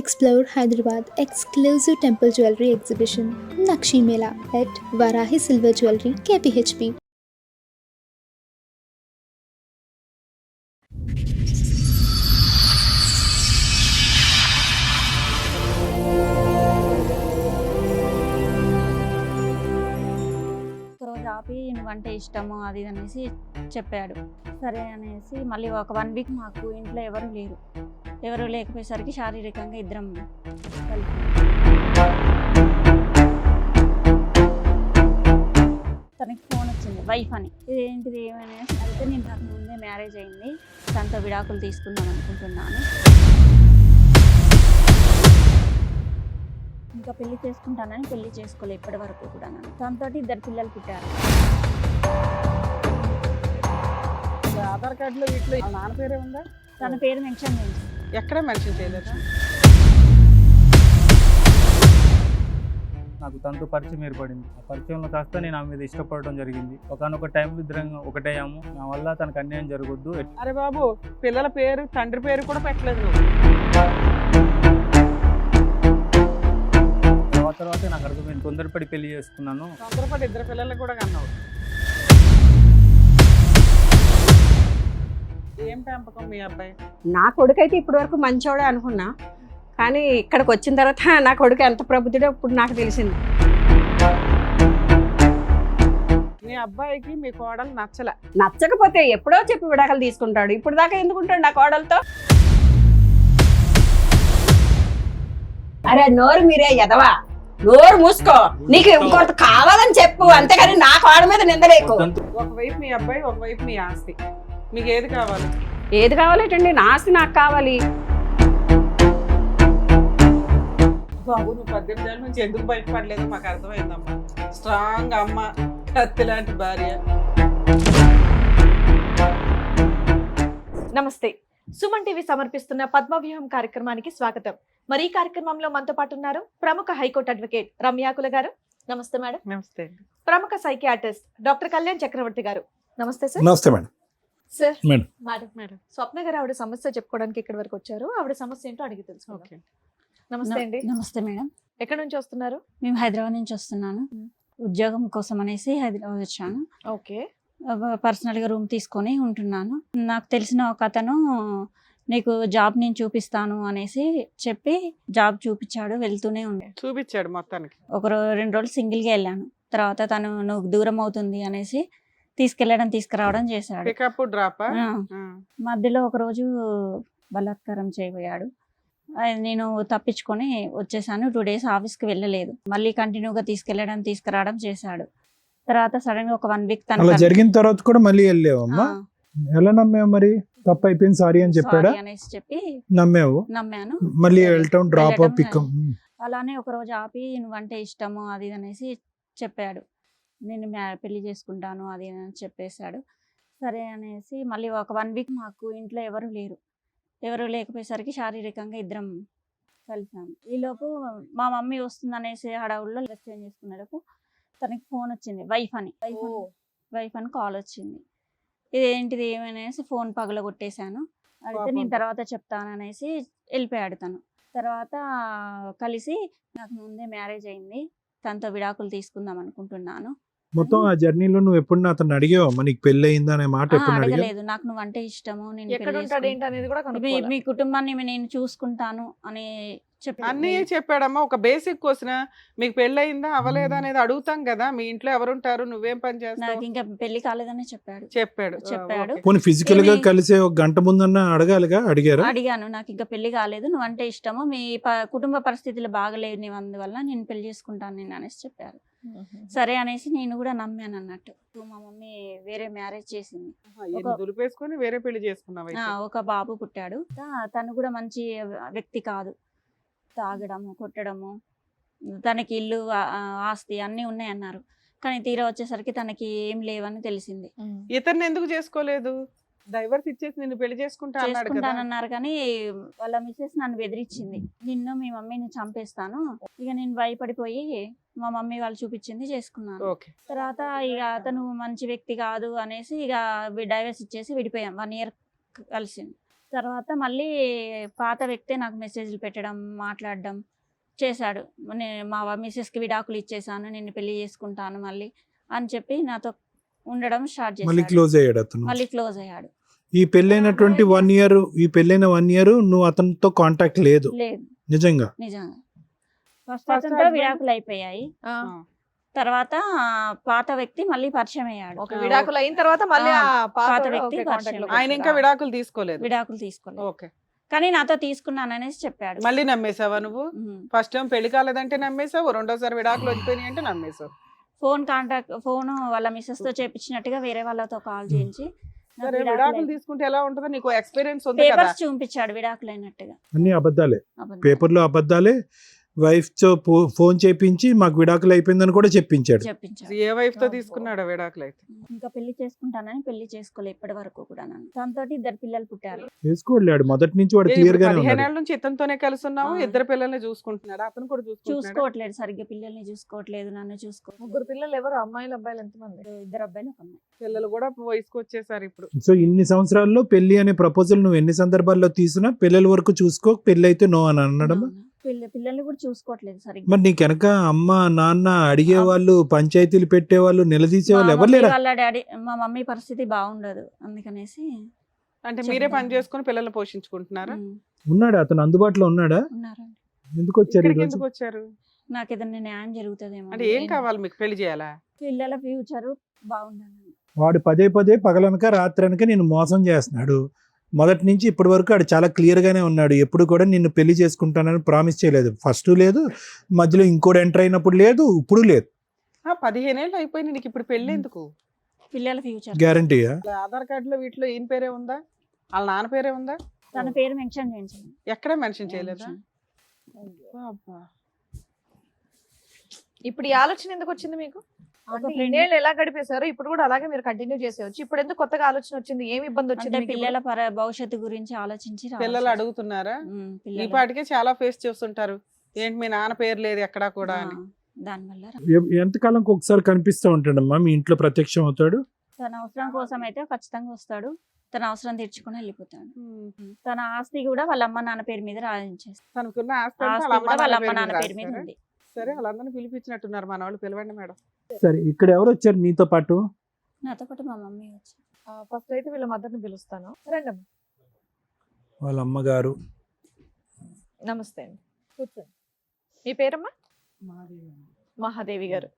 Explore Hyderabad exclusive temple jewelry exhibition Nakshi Mela at Varahi Silver Jewelry KPHP. ఒకరోజు ఆపి నువ్వంటే ఇష్టము అది ఇది అనేసి చెప్పాడు. సరే అనేసి మళ్ళీ ఒక 1 వీక్ మాకు ఇంట్లో ఎవరు లేకపోయేసరికి శారీరకంగా ఇద్దరం కలిసి తనకి ఫోన్ వచ్చింది, వైఫ్ అని. ఇదేంటిది ఏమనేసి అయితే నేను నాకు ముందే మ్యారేజ్ అయింది, తనతో విడాకులు తీసుకుందాం అనుకుంటున్నాను, ఇంకా పెళ్లి చేసుకుంటానని పెళ్లి చేసుకోలే ఇప్పటి వరకు కూడా. తనతో 2 పిల్లలు పుట్టారు. ఆధార్ కార్డులో వీటిలో నాన్న పేరే ఉందా? తన పేరు మెన్షన్ చేయించి ఎక్కడ మెన్షన్ చేయలేదు. నాకు తనతో పరిచయం ఏర్పడింది. ఆ పరిచయంలో కాస్త నేను ఆమె మీద ఇష్టపడడం జరిగింది. ఒకనొక టైం ఇద్దరం ఒకటయ్యాము. నా వల్ల తనకు అన్యాయం జరగొద్దు. అరే బాబు, పిల్లల పేరు తండ్రి పేరు కూడా పెట్టలేదు నువ్వు. తర్వాత నాకు అర్థమైంది, తొందరపడి పెళ్లి చేసుకున్నాను. తొందరపడి 2 పిల్లలకు కూడా కన్నావు. ఏం పెంపకం మీ అబ్బాయి? నా కొడుకు అయితే ఇప్పటి వరకు మంచోడే అనుకున్నా, కానీ ఇక్కడికి వచ్చిన తర్వాత నా కొడుకు ఎంత ప్రబుద్ధుడో ఇప్పుడు నాకు తెలిసింది. మీ అబ్బాయికి మీ కోడలు నచ్చలే. నచ్చకపోతే ఎప్పుడో చెప్పి విడాకులు తీసుకుంటాడు. ఇప్పుడు దాకా ఎందుకుంటాడు నా కోడలతో? అరే నోరు మీరే ఎదవా, నోరు మూసుకో. నీకు ఇంకొకటి కావాలని చెప్పు, అంతేగాని నా కోడ మీద నిందలేకు. ఒకవైపు మీ అబ్బాయి, ఒకవైపు మీ ఆస్తి. మీకు ఏది కావాలి? ఏది కావాలేటండి? నా ఆస్తి నాకు కావాలి. బాబు, నువ్వు 18 ఏళ్ళ నుంచి ఎందుకు బయటపడలేదు మాకు అర్థమైందమ్మా. స్ట్రాంగ్ అమ్మ, కత్తి లాంటి భార్య. నమస్తే, సుమన్ టీవీ సమర్పిస్తున్న పద్మవ్యూహం కార్యక్రమానికి స్వాగతం. మరి ఈ కార్యక్రమంలో మనతో పాటు ఉన్నారు ప్రముఖ హైకోర్టు అడ్వకేట్ రమ్యాకుల గారు. నమస్తే మేడం. నమస్తే. ప్రముఖ సైకియాట్రిస్ట్ డాక్టర్ కళ్యాణ్ చక్రవర్తి గారు. నమస్తే సార్. నమస్తే మేడం. Sir madam. మేడం స్వప్న గారు ఆవిడ సమస్య చెప్పుకోవడానికి ఇక్కడి వరకు వచ్చారు. ఆవిడ సమస్య ఏంటో అడిగి తెలుసుకుందాం. నమస్తే అండి. నమస్తే మేడం. ఎక్కడి నుంచి వస్తున్నారు? మేము హైదరాబాద్ నుంచి వస్తున్నాను. ఉద్యోగం కోసం అనేసి హైదరాబాద్ వచ్చాను. ఓకే. పర్సనల్గా రూమ్ తీసుకొని ఉంటున్నాను. నాకు తెలిసిన ఒక అతను నీకు జాబ్ నేను చూపిస్తాను అనేసి చెప్పి జాబ్ చూపించాడు. వెళ్తూనే ఉండే చూపించాడు మొత్తానికి. 2 రోజులు సింగిల్గా వెళ్ళాను. తర్వాత తను నువ్వు దూరం అవుతుంది అనేసి తీసుకురావడం చేశాడు. Pickup drop. మధ్యలో ఒకరోజు బలాత్కారం చేయబోయాడు. నేను తప్పించుకొని వచ్చేసాను. 2 days ఆఫీస్కి వెళ్ళలేదు. మళ్ళీ కంటిన్యూగా తీసుకురావడం చేశాడు. తర్వాత సడన్ గా ఒక 1 వీక్ అలా జరిగిన తర్వాత కూడా మళ్ళీ వెళ్ళావమ్మా? ఎలా నమ్మావు మరి? తప్పు అయిపోయింది సారీ అని చెప్పాడా? అనేసి చెప్పి నమ్మాను. మళ్ళీ వెళ్ళటం డ్రాప్ పికప్. అలానే ఒక రోజు ఆపి నువ్వంటే ఇష్టము అది అనేసి చెప్పాడు. నేను పెళ్లి చేసుకుంటాను అది అని చెప్పేశాడు. సరే అనేసి మళ్ళీ ఒక 1 వీక్ మాకు ఇంట్లో ఎవరు లేకపోయేసరికి శారీరకంగా ఇద్దరం కలిసాము. ఈలోపు మా మమ్మీ వస్తుంది అనేసి హడావుల్లో డ్రెస్ చేంజ్ చేసుకునేలోపు తనకి ఫోన్ వచ్చింది, వైఫ్ అని కాల్ వచ్చింది. ఇదేంటిది ఏమనేసి ఫోన్ పగలగొట్టేశాను. అయితే నేను తర్వాత చెప్తాననేసి వెళ్ళిపోయాడు తను. తర్వాత కలిసి నాకు ముందే మ్యారేజ్ అయింది, తనతో విడాకులు తీసుకుందాం అనుకుంటున్నాను. మొత్తం ఆ జర్నీలో నువ్వు ఎప్పుడు అతను అడిగావా నీకు పెళ్లి అయిందా అనే మాట? అడగలేదు. నాకు నువ్వంటే ఇష్టము, నేను మీ కుటుంబాన్ని నేను చూసుకుంటాను అని అన్నీ చెప్పాడమ్మా. ఒక బేసిక్ క్వశ్చన్, మీకు పెళ్లి అయిందా అవ్వలేదా అనేది అడుగుతాం కదా. మీ ఇంట్లో ఎవరుంటారు, నువ్వేం పని చేస్తావు? నాకు ఇంకా పెళ్లి కాలేదని చెప్పాడు. పోనీ ఫిజికల్ గా కలిసే 1 గంట ముందన్నా అడగాలిగా? అడిగాను. నాకు ఇంకా పెళ్లి కాలేదు, నువ్వంటే ఇష్టము, మీ కుటుంబ పరిస్థితులు బాగలేవు అందువల్ల నేను పెళ్లి చేసుకుంటాను నేను అనేసి చెప్పారు. సరే అనేసి నేను కూడా నమ్మాను అన్నట్టు. మా మమ్మీ వేరే మ్యారేజ్ చేసింది. దులిపేసుకొని వేరే పెళ్లి చేసుకున్నావు. ఒక బాబు పుట్టాడు. తను కూడా మంచి వ్యక్తి కాదు. తాగడము, కొట్టడము, తనకి ఇల్లు ఆస్తి అన్నీ ఉన్నాయన్నారు. కానీ తీరా వచ్చేసరికి తనకి ఏం లేవని తెలిసింది. ఇతన్ని ఎందుకు చేసుకోలేదు? డైవర్స్ ఇచ్చేసి నిన్ను పెళ్లి చేసుకుంటానన్నారు. కానీ వాళ్ళ మిస్సెస్ నన్ను బెదిరించింది, నిన్ను మీ మమ్మీని చంపేస్తాను. ఇక నేను భయపడిపోయి మా మమ్మీ వాళ్ళు చూపించింది చేసుకున్నాను. తర్వాత ఇక అతను మంచి వ్యక్తి కాదు అనేసి ఇక డైవర్స్ ఇచ్చేసి విడిపోయాం. 1 year కలిసింది. తర్వాత మళ్ళీ పాత వ్యక్తే నాకు మెసేజ్లు పెట్టడం, మాట్లాడడం చేశాడు. నేను మా మిస్సెస్కి విడాకులు ఇచ్చేసాను, నిన్ను పెళ్లి చేసుకుంటాను మళ్ళీ అని చెప్పి నాతో ఉండడం స్టార్ట్ మళ్ళీ చేశాడు. క్లోజ్ అయ్యాడు అతను. మళ్ళీ క్లోజ్ అయ్యాడు. ఈ పెళ్ళైనటువంటి 1 year, ఈ పెళ్ళైన 1 year నువ్వు అతనితో కాంటాక్ట్ లేదు లేదు నిజంగా? నిజంగా. ఫస్ట్ First అతనితో husband? విడాకులు అయిపోయాయి. ఆ, తర్వాత పాత వ్యక్తి మళ్ళీ పరిచయం అయ్యాడు. ఒక విడాకులు అయిన తర్వాత మళ్ళీ ఆ పాత పాత వ్యక్తి వ్యక్తి పరిచయం. కాంటాక్ట్ ఆయన ఇంకా విడాకులు తీసుకోలేదు. విడాకులు తీసుకోలేదు, ఓకే. కానీ నాతో తీసుకున్నాను అనేసి చెప్పాడు. మళ్ళీ నమ్మేసావా నువ్వు? ఉమ్. ఫస్ట్ టైం పెళ్లి కాలేదంటే నమ్మేసావు, రెండోసారి విడాకులు వచ్చిపోయినాయి అంటే నమ్మేసావు. ఫోన్ వాళ్ళ మిస్సెస్ తో చేపించినట్టుగా వేరే వాళ్ళతో కాల్ చేయించి నాకు సరే, విడాకులు విడాకులు తీసుకుంటే ఎలా ఉంటుందో నీకు ఎక్స్పీరియన్స్ ఉంది కదా. పేపర్స్ చూపించాడు విడాకులు అయినట్టుగా. అన్ని అబద్ధాలే, అబద్ధం. పేపర్లో అబద్ధాలే. వైఫ్ తో ఫోన్ చేపించి మాకు విడాకులు అయిపోయిందని కూడా చెప్పించాడు. చెప్పించాడు. ఏ వైఫ్ తో తీసుకున్నాడు విడాకులు అయితే? ఇంకా పెళ్లి చేసుకుంటానని పెళ్లి చేసుకోలే ఇప్పటి వరకు కూడా. నన్ను తనతో 2 పిల్లలు పుట్టారు. చేసుకోలేడు మొదటి నుంచి వాడు ఏ, క్లియర్ ఇప్పుడు గానే 15 ఉన్నాడు. ఏళ్ళ నుంచి ఇతనితోనే కలిసి ఉన్నావు, ఆ. 2 పిల్లల్ని చూసుకుంటున్నాడు, అతను కూడా చూసుకుంటున్నాడు. చూసుకోవట్లేదు సరిగ్గా, పిల్లల్ని చూసుకోవట్లేదు, నన్ను చూసుకోవట్లేదు. 3 పిల్లలు ఎవరు? అమ్మాయిలు అబ్బాయిలు ఎంతమంది? 2 అబ్బాయిలు 1 అమ్మాయి. పిల్లలు కూడా వయసుకు వచ్చేసారు ఇప్పుడు. సో ఇన్ని సంవత్సరాల్లో పెళ్లి అనే ప్రపోజల్ నువ్వు ఎన్ని సందర్భాల్లో తీసినా పిల్లల వరకు చూసుకో, పెళ్లి అయితే నో అని అనడం. అవును. పిల్లల్ని కూడా చూసుకోవట్లేదు సరిగ్గా. మరి నీకు వెనక అమ్మ నాన్న అడిగేవాళ్ళు, పంచాయతీలు పెట్టేవాళ్ళు, నిలదీసేవాళ్ళు ఎవరు లేరా? వాళ్ళ డాడీ, మా మమ్మీ పరిస్థితి బాగుండదు, అందుకనేసి అంటే మీరే పని చేసుకుని పిల్లల్ని పోషించుకుంటున్నారా? ఉన్నాడా అతను? అందుబాటులో ఉన్నాడా? ఉన్నారండి. ఎందుకు వచ్చారు ఇక్కడికి ఈరోజు? ఎందుకు వచ్చారు? నాకు ఏదైనా న్యాయం జరుగుతుందేమో. అంటే ఏం కావాలి మీకు? పెళ్లి చేయాలా? పిల్లల ఫ్యూచర్ బాగుండాలి. వాడు పదే పదే పగలనక రాత్రనక నిన్ను మోసం చేస్తున్నాడు. మొదటి నుంచి ఇప్పటి వరకు వాడు చాలా క్లియర్ గానే ఉన్నాడు. ఎప్పుడు కూడా నిన్ను పెళ్లి చేసుకుంటానని ప్రామిస్ చేయలేదు. ఫస్ట్ లేదు, మధ్యలో ఇంకోటి ఎంటర్ అయినప్పుడు లేదు, ఇప్పుడు లేదు. 15 ఏళ్ళు అయిపోయింది, నీకు ఇప్పుడు పెళ్లి ఎందుకు? పిల్లల ఫ్యూచర్. గ్యారంటీయా? అసలు ఆధార్ కార్డులో వీటిలో ఈయన పేరే ఉందా, వాళ్ళ నాన్న పేరే ఉందా? తన పేరు మెన్షన్ చేయించండి. ఎక్కడ మెన్షన్ చేయలేదా? అబ్బా. ఇప్పుడు ఈ ఆలోచన ఎందుకు వచ్చింది మీకు? ఒక అంటే friend- ఇన్నేళ్ళు ఎలా గడిపేశారు, ఇప్పుడు కూడా అలాగే మీరు కంటిన్యూ చేసేవచ్చు. ఇప్పుడు ఎందుకు కొత్తగా ఆలోచన వచ్చింది? ఏమి ఇబ్బంది వచ్చింది అంటే మీకు పిల్లల భవిష్యత్తు గురించి ఆలోచించి పిల్లలు అడుగుతున్నారా? ఈ పిల్లలు పాటికే చాలా ఫేస్ చేస్తుంటారు, ఏంటి మీ నాన్న పేరు లేదు ఎక్కడా కూడా అని. దానివల్ల ఎంతకాలంకి ఒకసారి కనిపిస్తూ ఉంటాడమ్మా మీ ఇంట్లో ప్రత్యక్షం అవుతాడు? తన అవసరం కోసం అయితే ఖచ్చితంగా వస్తాడు, తన అవసరం తీర్చుకుని వెళ్ళిపోతాడు. తన ఆస్తి కూడా వాళ్ళ అమ్మ నాన్న పేరు మీద రాయించేస్తాడు. తనకున్న ఆస్తి అంతా ఆస్తి వాళ్ళ కూడా వాళ్ళ అమ్మ అమ్మ నాన్న నాన్న పేరు పేరు మీద మీద రాస్తారా? ఉంది. సరే, వాళ్ళందరినీ పిలిపించినట్టున్నారు, మన వాళ్ళు పిలవండి మేడం. సరే, ఇక్కడ ఎవరు వచ్చారు నీతో పాటు? నాతో పాటు మా మమ్మీ వచ్చి. ఫస్ట్ అయితే వీళ్ళ మదర్ని పిలుస్తాను. రండి అమ్మ. వాళ్ళ అమ్మగారు. నమస్తే అండి, కూర్చోండి. మీ పేరమ్మా? మహాదేవి గారు.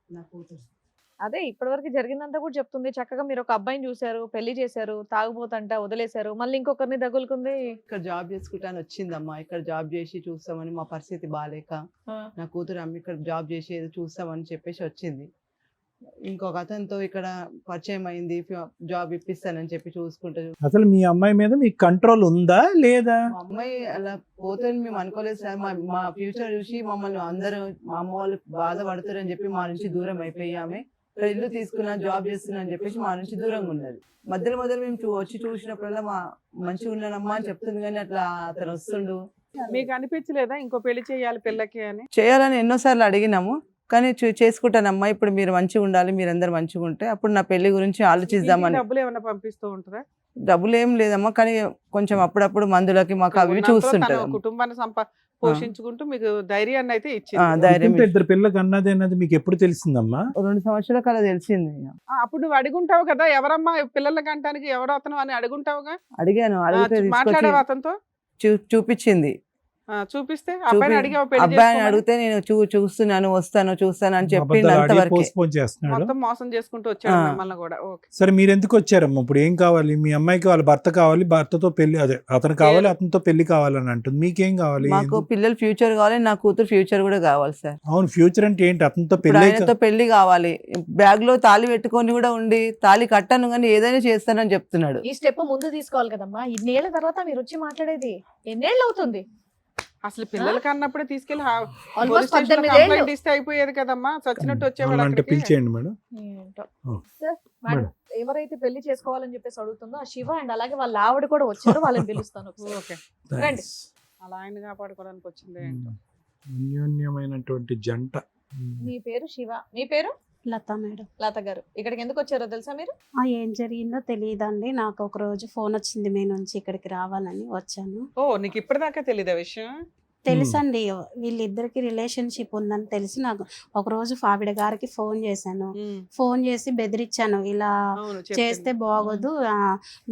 అదే ఇప్పటివరకు జరిగిందంతా కూడా చెప్తుంది. చక్కగా మీరు ఒక అబ్బాయిని చూశారు, పెళ్లి చేశారు, తాగుబోతంట వదిలేశారు, మళ్ళీ ఇంకొకరిని తగులుకుంది. ఇక్కడ జాబ్ చేసుకుంటాను వచ్చిందమ్మా. ఇక్కడ జాబ్ చేసి చూస్తామని, మా పరిస్థితి బాగాలేక నా కూతురు అమ్మ ఇక్కడ జాబ్ చేసి ఏదో చూస్తామని చెప్పేసి వచ్చింది. ఇంకొక అతనితో ఇక్కడ పరిచయం అయింది, జాబ్ ఇప్పిస్తానని చెప్పి చూసుకుంటూ అసలు మీ అమ్మాయి మీద మీకు కంట్రోల్ ఉందా లేదా? మా అమ్మాయి అలా పోతే మేము అనుకోలేదు సార్. మా ఫ్యూచర్ చూసి మమ్మల్ని అందరూ మా అమ్మ వాళ్ళు బాధపడతారని చెప్పి మా నుంచి దూరం అయిపోయి ఆమె ఇక్కడ ఇల్లు తీసుకున్నా జాబ్ చేస్తున్నా అని చెప్పేసి మా నుంచి దూరంగా ఉన్నది. మధ్యలో మేము వచ్చి చూసినప్పుడల్లా మా మంచిగా ఉన్నానమ్మా అని చెప్తుంది, కానీ అట్లా అతను వస్తుండు. మీకు అనిపించలేదా ఇంకో పెళ్లి చేయాలి పిల్లకి అని? చేయాలని ఎన్నోసార్లు అడిగినాము, కానీ చేసుకుంటానమ్మా, ఇప్పుడు మీరు మంచిగా ఉండాలి, మీరందరూ మంచిగా ఉంటే అప్పుడు నా పెళ్లి గురించి ఆలోచిద్దామని. డబ్బులు ఏమైనా పంపిస్తూ ఉంటుందా? డబ్బులు ఏం లేదమ్మా, కానీ కొంచెం అప్పుడప్పుడు మందులకి మాకు అవి ఉన్నంతలో తన చూస్తుంటారు. కుటుంబాన్ని పోషించుకుంటూ మీకు ధైర్యాన్ని అయితే ఇచ్చింది. ధైర్యం ఇంత 2 పిల్లలకు అన్నది అన్నది మీకు ఎప్పుడు తెలిసిందమ్మా? 2 సంవత్సరాల కాల తెలిసింది. అప్పుడు నువ్వు అడుగుంటావు కదా, ఎవరమ్మా పిల్లలకి అంటానికి ఎవరు అతను అని అడుగుంటావుగా. అడిగాను, అడిగితే మాట్లాడావు అతనితో? చూపించింది. చూపిస్తే అబ్బాయిని అడిగావు పెళ్లి అబ్బాయిని చేసుకోమని? అడిగితే నేను చూస్తున్నాను, వస్తాను అని చెప్పి అబద్ధాలు ఆడి అంతవరకు. పోస్ట్పోన్ చేస్తున్నాడు. మొత్తం మోసం చేసుకుంటూ వచ్చాడు మిమ్మల్ని కూడా. ఓకే, సరే, మీరు ఎందుకు వచ్చారమ్మా? ఇప్పుడు ఏం కావాలి? మీ అమ్మాయికి వాళ్ళ భర్త కావాలి, భర్తతో పెళ్లి, అదే అతను కావాలి, అతనితో పెళ్లి కావాలని అంటుంది. మీకేం కావాలి? మాకు ఎందుకు? పిల్లల ఫ్యూచర్ కావాలి, నా కూతురు ఫ్యూచర్ కూడా కావాలి సార్. అవును, ఫ్యూచర్ అంటే ఏంటి? అతనితో ఇప్పుడు పెళ్లి ఆయనతో పెళ్లి కావాలి, బ్యాగ్ లో తాళి పెట్టుకొని కూడా ఉండి తాళి కట్టాను కానీ ఏదైనా చేస్తానని చెప్తున్నాడు. ఈ స్టెప్ ముందు తీసుకోవాలి కదమ్మా. ఇన్నేళ్ల తర్వాత మీరు వచ్చి మాట్లాడేది ఎన్నేళ్ళు అవుతుంది? అసలు పిల్లలకి అన్నప్పుడే తీసుకెళ్లి ఆల్మోస్ట్ 18 ఏళ్ళు. కంప్లైంట్ ఇస్తే అయిపోయేది కదమ్మా, చచ్చినట్టు వచ్చేవాడు అంటే అక్కడికి. పిలిచేయండి మేడం. ఏంటో. ఓ. సార్, మేడం, ఎవరైతే పెళ్లి చేసుకోవాలని చెప్పేసి అడుగుతుందో ఆ శివ అండ్ అలాగే వాళ్ళ ఆవిడ కూడా వచ్చారు, వాళ్ళని పిలుస్తాను ఒకసారి. ఓకే, రండి. అలా ఆయన కాపాడుకోవడానికి వచ్చింది. అన్యోన్యమైనటువంటి జంట. మీ పేరు శివ, మీ పేరు? లత మేడం. లత గారు ఇక్కడికి ఎందుకు వచ్చారో తెలుసా మీరు? ఏం జరిగిందో తెలియదండి. నాకు ఒక రోజు ఫోన్ వచ్చింది మీ నుంచి, ఇక్కడికి రావాలని వచ్చాను. ఓ నీకు ఇప్పటిదాకా తెలీదా విషయం? తెలుసండి, వీళ్ళిద్దరికి రిలేషన్షిప్ ఉందని తెలిసి నాకు ఒక రోజు ఆవిడ గారికి ఫోన్ చేశాను. ఫోన్ చేసి బెదిరించాను, ఇలా అవును, చెప్పింది. చేస్తే బాగోదు,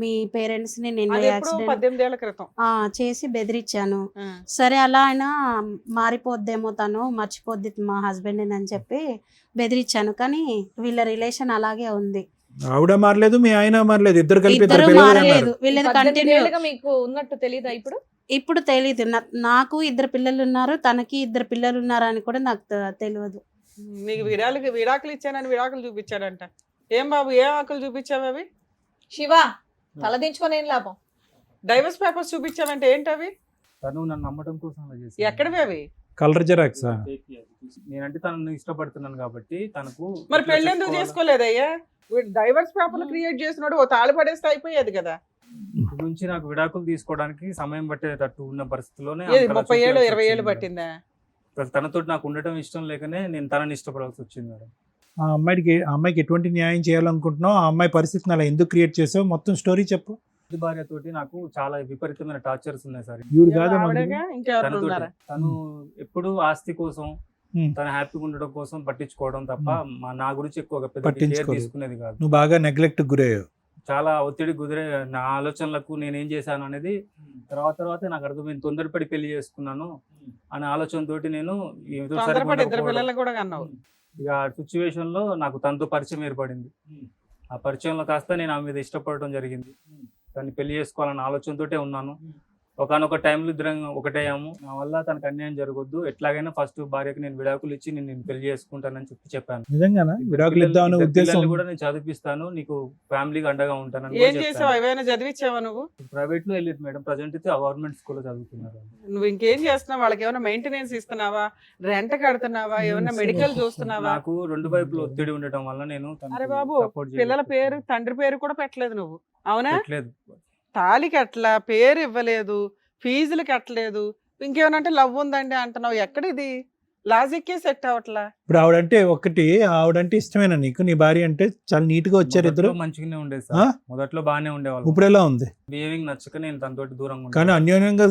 మీ పేరెంట్స్ ని నేను అది ఎప్పుడో 18 ఏళ్ల క్రితం. చేసి బెదిరించాను. ఆ. సరే అలా అయినా మారిపోద్దేమో, తను మర్చిపోద్ది మా హస్బెండ్ అని చెప్పి బెదిరించాను. కానీ వీళ్ళ రిలేషన్ అలాగే ఉంది. ఆవిడ మారలేదు, మీ ఆయన మారలేదు, ఇద్దరు కలిపి ఇద్దరు ఇద్దరు పిల్లలు మారలేదు, అన్నారు. వీళ్ళది 18 కంటిన్యూ. ఏళ్ళుగా మీకు ఉన్నట్టు తెలీదా ఇప్పుడు? ఇప్పుడు తెలీదు, నాకు 2 పిల్లలు ఉన్నారు, తనకి 2 పిల్లలు ఉన్నారు అని కూడా నాకు తెలియదు. నీకు విడాకులు ఇచ్చానని విడాకులు చూపించాడంట. ఏం బాబు, ఏం ఆకులు చూపించావు అవి? శివ తలదించుకొని ఏం లాభం? డైవర్స్ పేపర్స్ చూపించావంటే ఏంటవి? తను నన్ను నమ్మటం కోసం అలా చేసింది. ఎక్కడవి అవి? Colour xerox. నేనంటే తనను ఇష్టపడుతున్నాను కాబట్టి తనకు మరి ఇట్లా పెళ్లి ఎందుకు చెప్పుకోవాలి. చేసుకోలేదయ్యా? డైవర్స్ పేపర్లు క్రియేట్ చేసినాడు, ఓ తాళి పడేస్తే అయిపోయేది కదా. ఇప్పటి నుంచి నాకు విడాకులు తీసుకోవడానికి సమయం పట్టేటట్టు ఉన్న పరిస్థితిలోనే ఏది అంతలా 30 ఏళ్ళు చూపించాల్సి 20 ఏళ్ళు వచ్చింది పట్టిందా? మేడం. తనతో నాకు ఉండటం ఇష్టం లేకనే నేను తనని ఇష్టపడాల్సి వచ్చింది మేడం. ఆ అమ్మాయికి ఎటువంటి న్యాయం చేయాలనుకుంటున్నావు, ఆ అమ్మాయి పరిస్థితిని అలా ఎందుకు క్రియేట్ చేసావు, మొత్తం స్టోరీ చెప్పు. ఇది భార్యతోటి నాకు చాలా విపరీతమైన టార్చర్స్ ఉన్నాయి సార్. ఈవిడ కాదా ఆవిడగా ఇంకెవరు తనతోటి ఉన్నారా? తను ఎప్పుడు ఆస్తి కోసం Hmm. తను హ్యాపీగా ఉండడం కోసం పట్టించుకోవడం తప్ప నా గురించి ఎక్కువ పెద్ద కేర్ పట్టించుకోదు. తీసుకునేది కాదు. నువ్వు బాగా నెగ్లెక్ట్ గురయ్యావు. చాలా ఒత్తిడి కుదిరే నా ఆలోచనలకు నేనేం చేశాను అనేది తర్వాత నాకు అర్థమైంది. తొందరపడి పెళ్లి చేసుకున్నాను అనే ఆలోచనతోటి నేను ఏదో తొందరపడి సరిపడకపోవడం. 2 పిల్లలు కూడా కన్నావు. ఇక ఆ సిచ్యువేషన్ లో నాకు తనతో పరిచయం ఏర్పడింది. ఆ పరిచయంలో కాస్త నేను ఆమె మీద ఇష్టపడటం జరిగింది. తను పెళ్లి చేసుకోవాలన్న ఆలోచనతోటే ఉన్నాను. ఒకనొక టైంలో ఇద్దరం ఒకటేయాము. నా వల్ల తనకు అన్యాయం జరగొద్దు, ఎట్లాగైనా ఫస్ట్ భార్యకి నేను విడాకులు ఇచ్చి నేను పెళ్లి చేసుకుంటానని చెప్పాను. నిజంగానా విడాకులు ఇద్దామనే ఇద్దరు ఉద్దేశం? పిల్లల్ని కూడా నేను చదివిస్తాను, నీకు ఫ్యామిలీకి అండగా ఉంటానని ఏం చేసావు? ఏమైనా చదివించావా నువ్వు? ప్రైవేట్ లో వెళ్ళేది మేడం. ప్రజెంట్ అయితే గవర్నమెంట్ స్కూల్లో చదువుతున్నారు. నువ్వు ఇంకేం చేస్తున్నావు? వాళ్ళకి ఏమైనా మెయింటెనెన్స్ ఇస్తున్నావా? రెంట్ కడుతున్నావా? ఏమైనా మెడికల్ చూస్తున్నావా? నాకు 2 వైపులు ఒత్తిడి ఉండటం వల్ల నేను తనకు అరే బాబు, support పిల్లల చేయలేకపోయాను. పేరు తండ్రి పేరు కూడా పెట్టలేదు నువ్వు, అవునా? పెట్టలేదు. తాళి కట్టలా, పేరు ఇవ్వలేదు, ఫీజులు కట్టలేదు, ఇంకేమనంటే లవ్ ఉందండి అంటున్నావు. ఎక్కడిది లాజిక్కే సెట్ అవట్లా. ఇప్పుడు ఆవిడంటే ఇష్టమేనా నీకు? నీ భార్య అంటే చాలా నీట్ గా వచ్చారు ఇద్దరు. మొదట్లో మంచిగానే ఉండేది ఆ? సార్, మొదట్లో బాగానే ఉండేవాళ్ళు. ఇప్పుడు ఎలా ఉంది? బిహేవింగ్ నచ్చక నేను తనతోటి దూరంగా కానీ అన్యోన్యంగా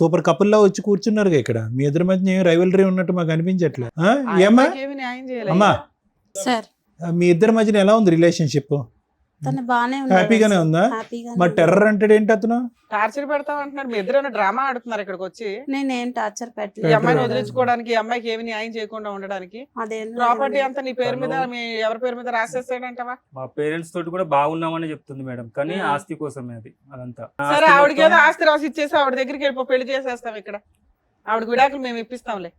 సూపర్ కపుల్ లా వచ్చి కూర్చున్నారుగా ఇక్కడ. మీ ఇద్దరి మధ్య ఏం రైవలరీ ఉన్నట్టు మాకు అనిపించట్లేదు. ఆ ఏమ్మా అమ్మాయికి ఏమీ న్యాయం చేయలేదు. అమ్మా, సార్ మీ ఇద్దరి మధ్యన ఎలా ఉంది రిలేషన్షిప్? తను బానే ఉంది. హ్యాపీగానే ఉందా? మరి టెర్రర్ అంటే ఏంటి అతను? టార్చర్ పెడతావు అంటున్నాడు. మీ ఇద్దరు డ్రామా ఆడుతున్నారు ఇక్కడికి వచ్చి. నేనేం టార్చర్ ఈ పెట్టలేదు. అమ్మాయిని వదిలించుకోవడానికి, ఈ అమ్మాయికి ఏమి న్యాయం చేయకుండా ఉండడానికి. అదేం ప్రాపర్టీ అంతా నీ పేరు మీద, మీ ఎవరి పేరు మీద రాసేస్తాడంటవా? మా పేరెంట్స్ తోటి కూడా బాగున్నామని చెప్తుంది మేడం, కానీ ఆ. ఆస్తి కోసమే అది అదంతా. సరే, ఆస్తి ఆవిడకి ఏదో మొత్తం- ఆస్తి రాసి ఇచ్చేసి ఆవిడ దగ్గరికి వెళ్ళిపో, పెళ్లి చేసేస్తాం ఇక్కడ. ఆవిడకి విడాకులు మేము ఇప్పిస్తాంలే.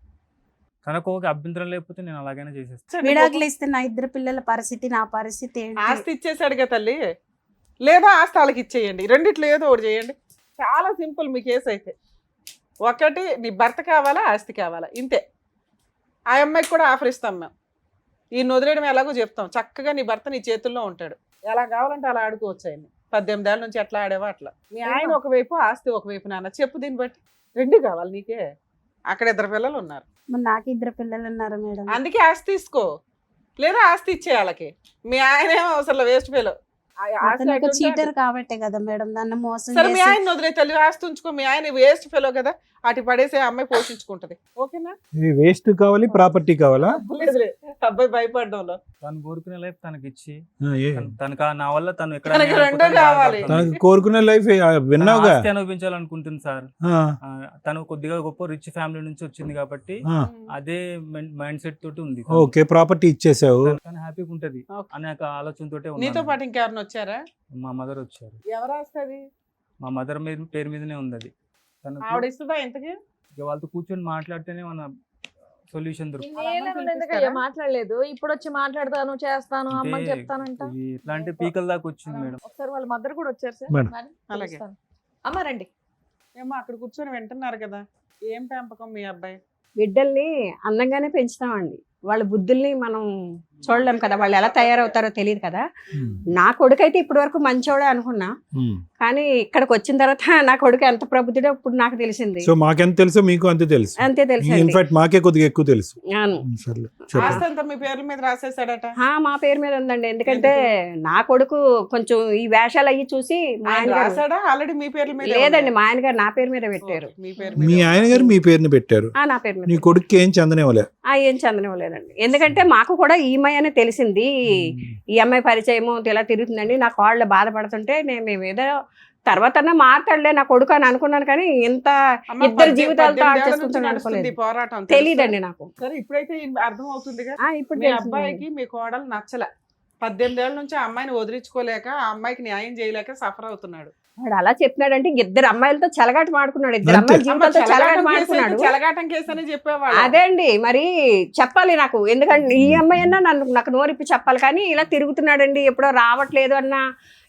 తనకు ఒక అభ్యంతరం లేకపోతే నేను అలాగైనా చేసేస్తాను. విడాకులు ఇస్తే నా 2 పిల్లల పరిస్థితి, నా పరిస్థితి ఏంటి? ఆస్తి ఇచ్చేసాడుగా తల్లి, లేదా ఆస్తి వాళ్ళకి ఇచ్చేయండి. రెండిట్లో ఏదో ఒకటి చేయండి. చాలా సింపుల్ మీ కేసు అయితే. ఒకటి, నీ భర్త కావాలా, ఆస్తి కావాలా, ఇంతే. ఆ అమ్మాయికి కూడా ఆఫర్ ఇస్తాం మేము. ఈయన వదిలేయడం ఎలాగో చెప్తాం. చక్కగా నీ భర్త నీ చేతుల్లో ఉంటాడు. ఎలా కావాలంటే అలా ఆడుకోవచ్చు. ఆయన 18 ఏళ్ళ నుంచి ఎట్లా ఆడేవా అట్లా. మీ ఆయన ఒకవైపు, ఆస్తి ఒకవైపు. నాన్న చెప్పు, దీన్ని బట్టి 2 కావాలి నీకే. అక్కడ 2 పిల్లలు ఉన్నారు, మరి నాకు 2 పిల్లలు ఉన్నారు మేడం. అందుకే ఆస్తి తీసుకో, లేదా ఆస్తి ఇచ్చే వాళ్ళకి. మీ ఆయన ఏమో అసలు వేస్ట్ ఫెలో. అతను ఒక చీటర్ కాబట్టే కదా మేడం నన్ను మోసం సరే, మీ చేసి. ఆయన వదిలే తల్లి, ఆస్తి ఉంచుకో. మీ ఆయన వేస్ట్ ఫెలో కదా, అటు పడేసే అమ్మాయి పోషించుకుంటది. ఓకేనా? వేస్ట్ కావాలి, ప్రాపర్టీ కావాలా? లేదులే, అబ్బాయి భయపడ్డంలో. తను కోరుకునే లైఫ్ తనకి ఇచ్చి ఏ? తనకు నా వల్ల తను ఎక్కడ తనకి అన్యాయం రెండో అయిపోతానో కావాలి. బాధపడుతుంది. తనకు కోరుకునే లైఫ్ విన్నావుగా. ఆస్తి అనుభవించాలనుకుంటుంది సార్. ఆ, తను కొద్దిగా గొప్ప రిచ్ ఫ్యామిలీ నుంచి వచ్చింది కాబట్టి ఆ. అదే మైండ్ సెట్ తోటి ఉంది. ఓకే, ప్రాపర్టీ ఇచ్చేసావు. తను హ్యాపీగా ఉంటది ఓకే. అనే ఒక ఆలోచనతోటే నీతో ఉన్నాను. పాటు ఇంకెవరిని వచ్చారా? మా మదర్ వచ్చారు. ఎవరు వస్తుంది? మా మదర్ పేరు మీదనే ఉంది అది. తనకు ఆవిడ ఇస్తుందా ఇంతకి? ఇక వాళ్ళతో కూర్చొని మాట్లాడితేనే మన సొల్యూషన్ దొరుకుతుంది. ఎందుకయ్యా మాట్లాడలేదు? ఇప్పుడు వచ్చి మాట్లాడతాను, చేస్తాను, అమ్మని చెప్తానంట. ఇది ఎట్లా అంటే పీకల దాకా వచ్చింది మేడం. ఒకసారి వాళ్ళ మదర్ కూడా వచ్చారు సార్. మేడం. మరి అలాగే. పిలుస్తాను. అమ్మ రండి. ఏమో అక్కడ కూర్చొని వింటున్నారు కదా. ఏం పెంపకం మీ అబ్బాయి? బిడ్డల్ని అందంగానే పెంచుతామండి. వాళ్ళ బుద్ధుల్ని మనం చూడలేం కదా, వాళ్ళు ఎలా తయారవుతారో తెలియదు కదా. నా కొడుకైతే ఇప్పటి వరకు మంచోడే అనుకున్నా, కానీ ఇక్కడికి వచ్చిన తర్వాత నా కొడుకు ఎంత ప్రబుద్ధుడో ఇప్పుడు నాకు తెలిసింది. సో మాకెంత తెలుసో మీకు అంతే తెలుసు. అంతే తెలుసు. ఇన్ఫాక్ట్ మాకే కొద్దిగా ఎక్కువ తెలుసు. అవును. సర్లే. చెప్పు. ఆస్తి అంతా మీ పేర్ల మీద రాసేసాడట. మా పేరు మీద ఉందండి. ఎందుకంటే నా కొడుకు కొంచెం ఈ వేషాలు అయ్యి చూసి మా ఆయన ఆయన గారు రాసాడా ఆల్రెడీ మీ పేర్ల మీద? లేదండి, మా ఆయన గారు నా పేరు మీద పెట్టారు. మీ పేరు మీ ఆయన గారు మీ పేరుని పెట్టారు, నా పేరు నీ మీద కొడుకు ఏం చెందనివ్వలే. ఏం చందనివ్వలేదండి. ఎందుకంటే మాకు కూడా ఈ అమ్మాయి అనే తెలిసింది, ఈ అమ్మాయి పరిచయము ఇలా తిరుగుతుందండి. నా కాళ్ళు బాధపడుతుంటే మేము ఏదో తర్వాత మాట్లాడలే నా కొడుకు అని అనుకున్నాను, కానీ ఇంత ఇద్దరు జీవితాలతో ఆడుకుంటున్నాను అనుకోలేదు. పోరాటం తెలియదండి నాకు. సరే ఇప్పుడైతే అర్థం అవుతుందిగా. ఇప్పుడు మీ తెలిసిందండి. అబ్బాయికి మీ కోడలు నచ్చల, 18 ఏళ్ళ నుంచి ఆ అమ్మాయిని వదిలించుకోలేక, ఆ అమ్మాయికి న్యాయం చేయలేక సఫర్ అవుతున్నాడు. వాడు అలా చెప్పినాడంటే ఇద్దరు అమ్మాయిలతో చెలగాట మాడుకున్నాడు, ఇద్దరు అంతే. అమ్మాయి జీవితాలతో చెలగాట మాడుకున్నాడు. చెలగాటం కేసు అని చెప్పేవాళ్ళు. అదే అండి, మరి చెప్పాలి నాకు, ఎందుకంటే ఈ అమ్మాయి అన్నా నాకు నోరిప్పి చెప్పాలి, కానీ ఇలా తిరుగుతున్నాడండి ఎప్పుడో రావట్లేదు అన్న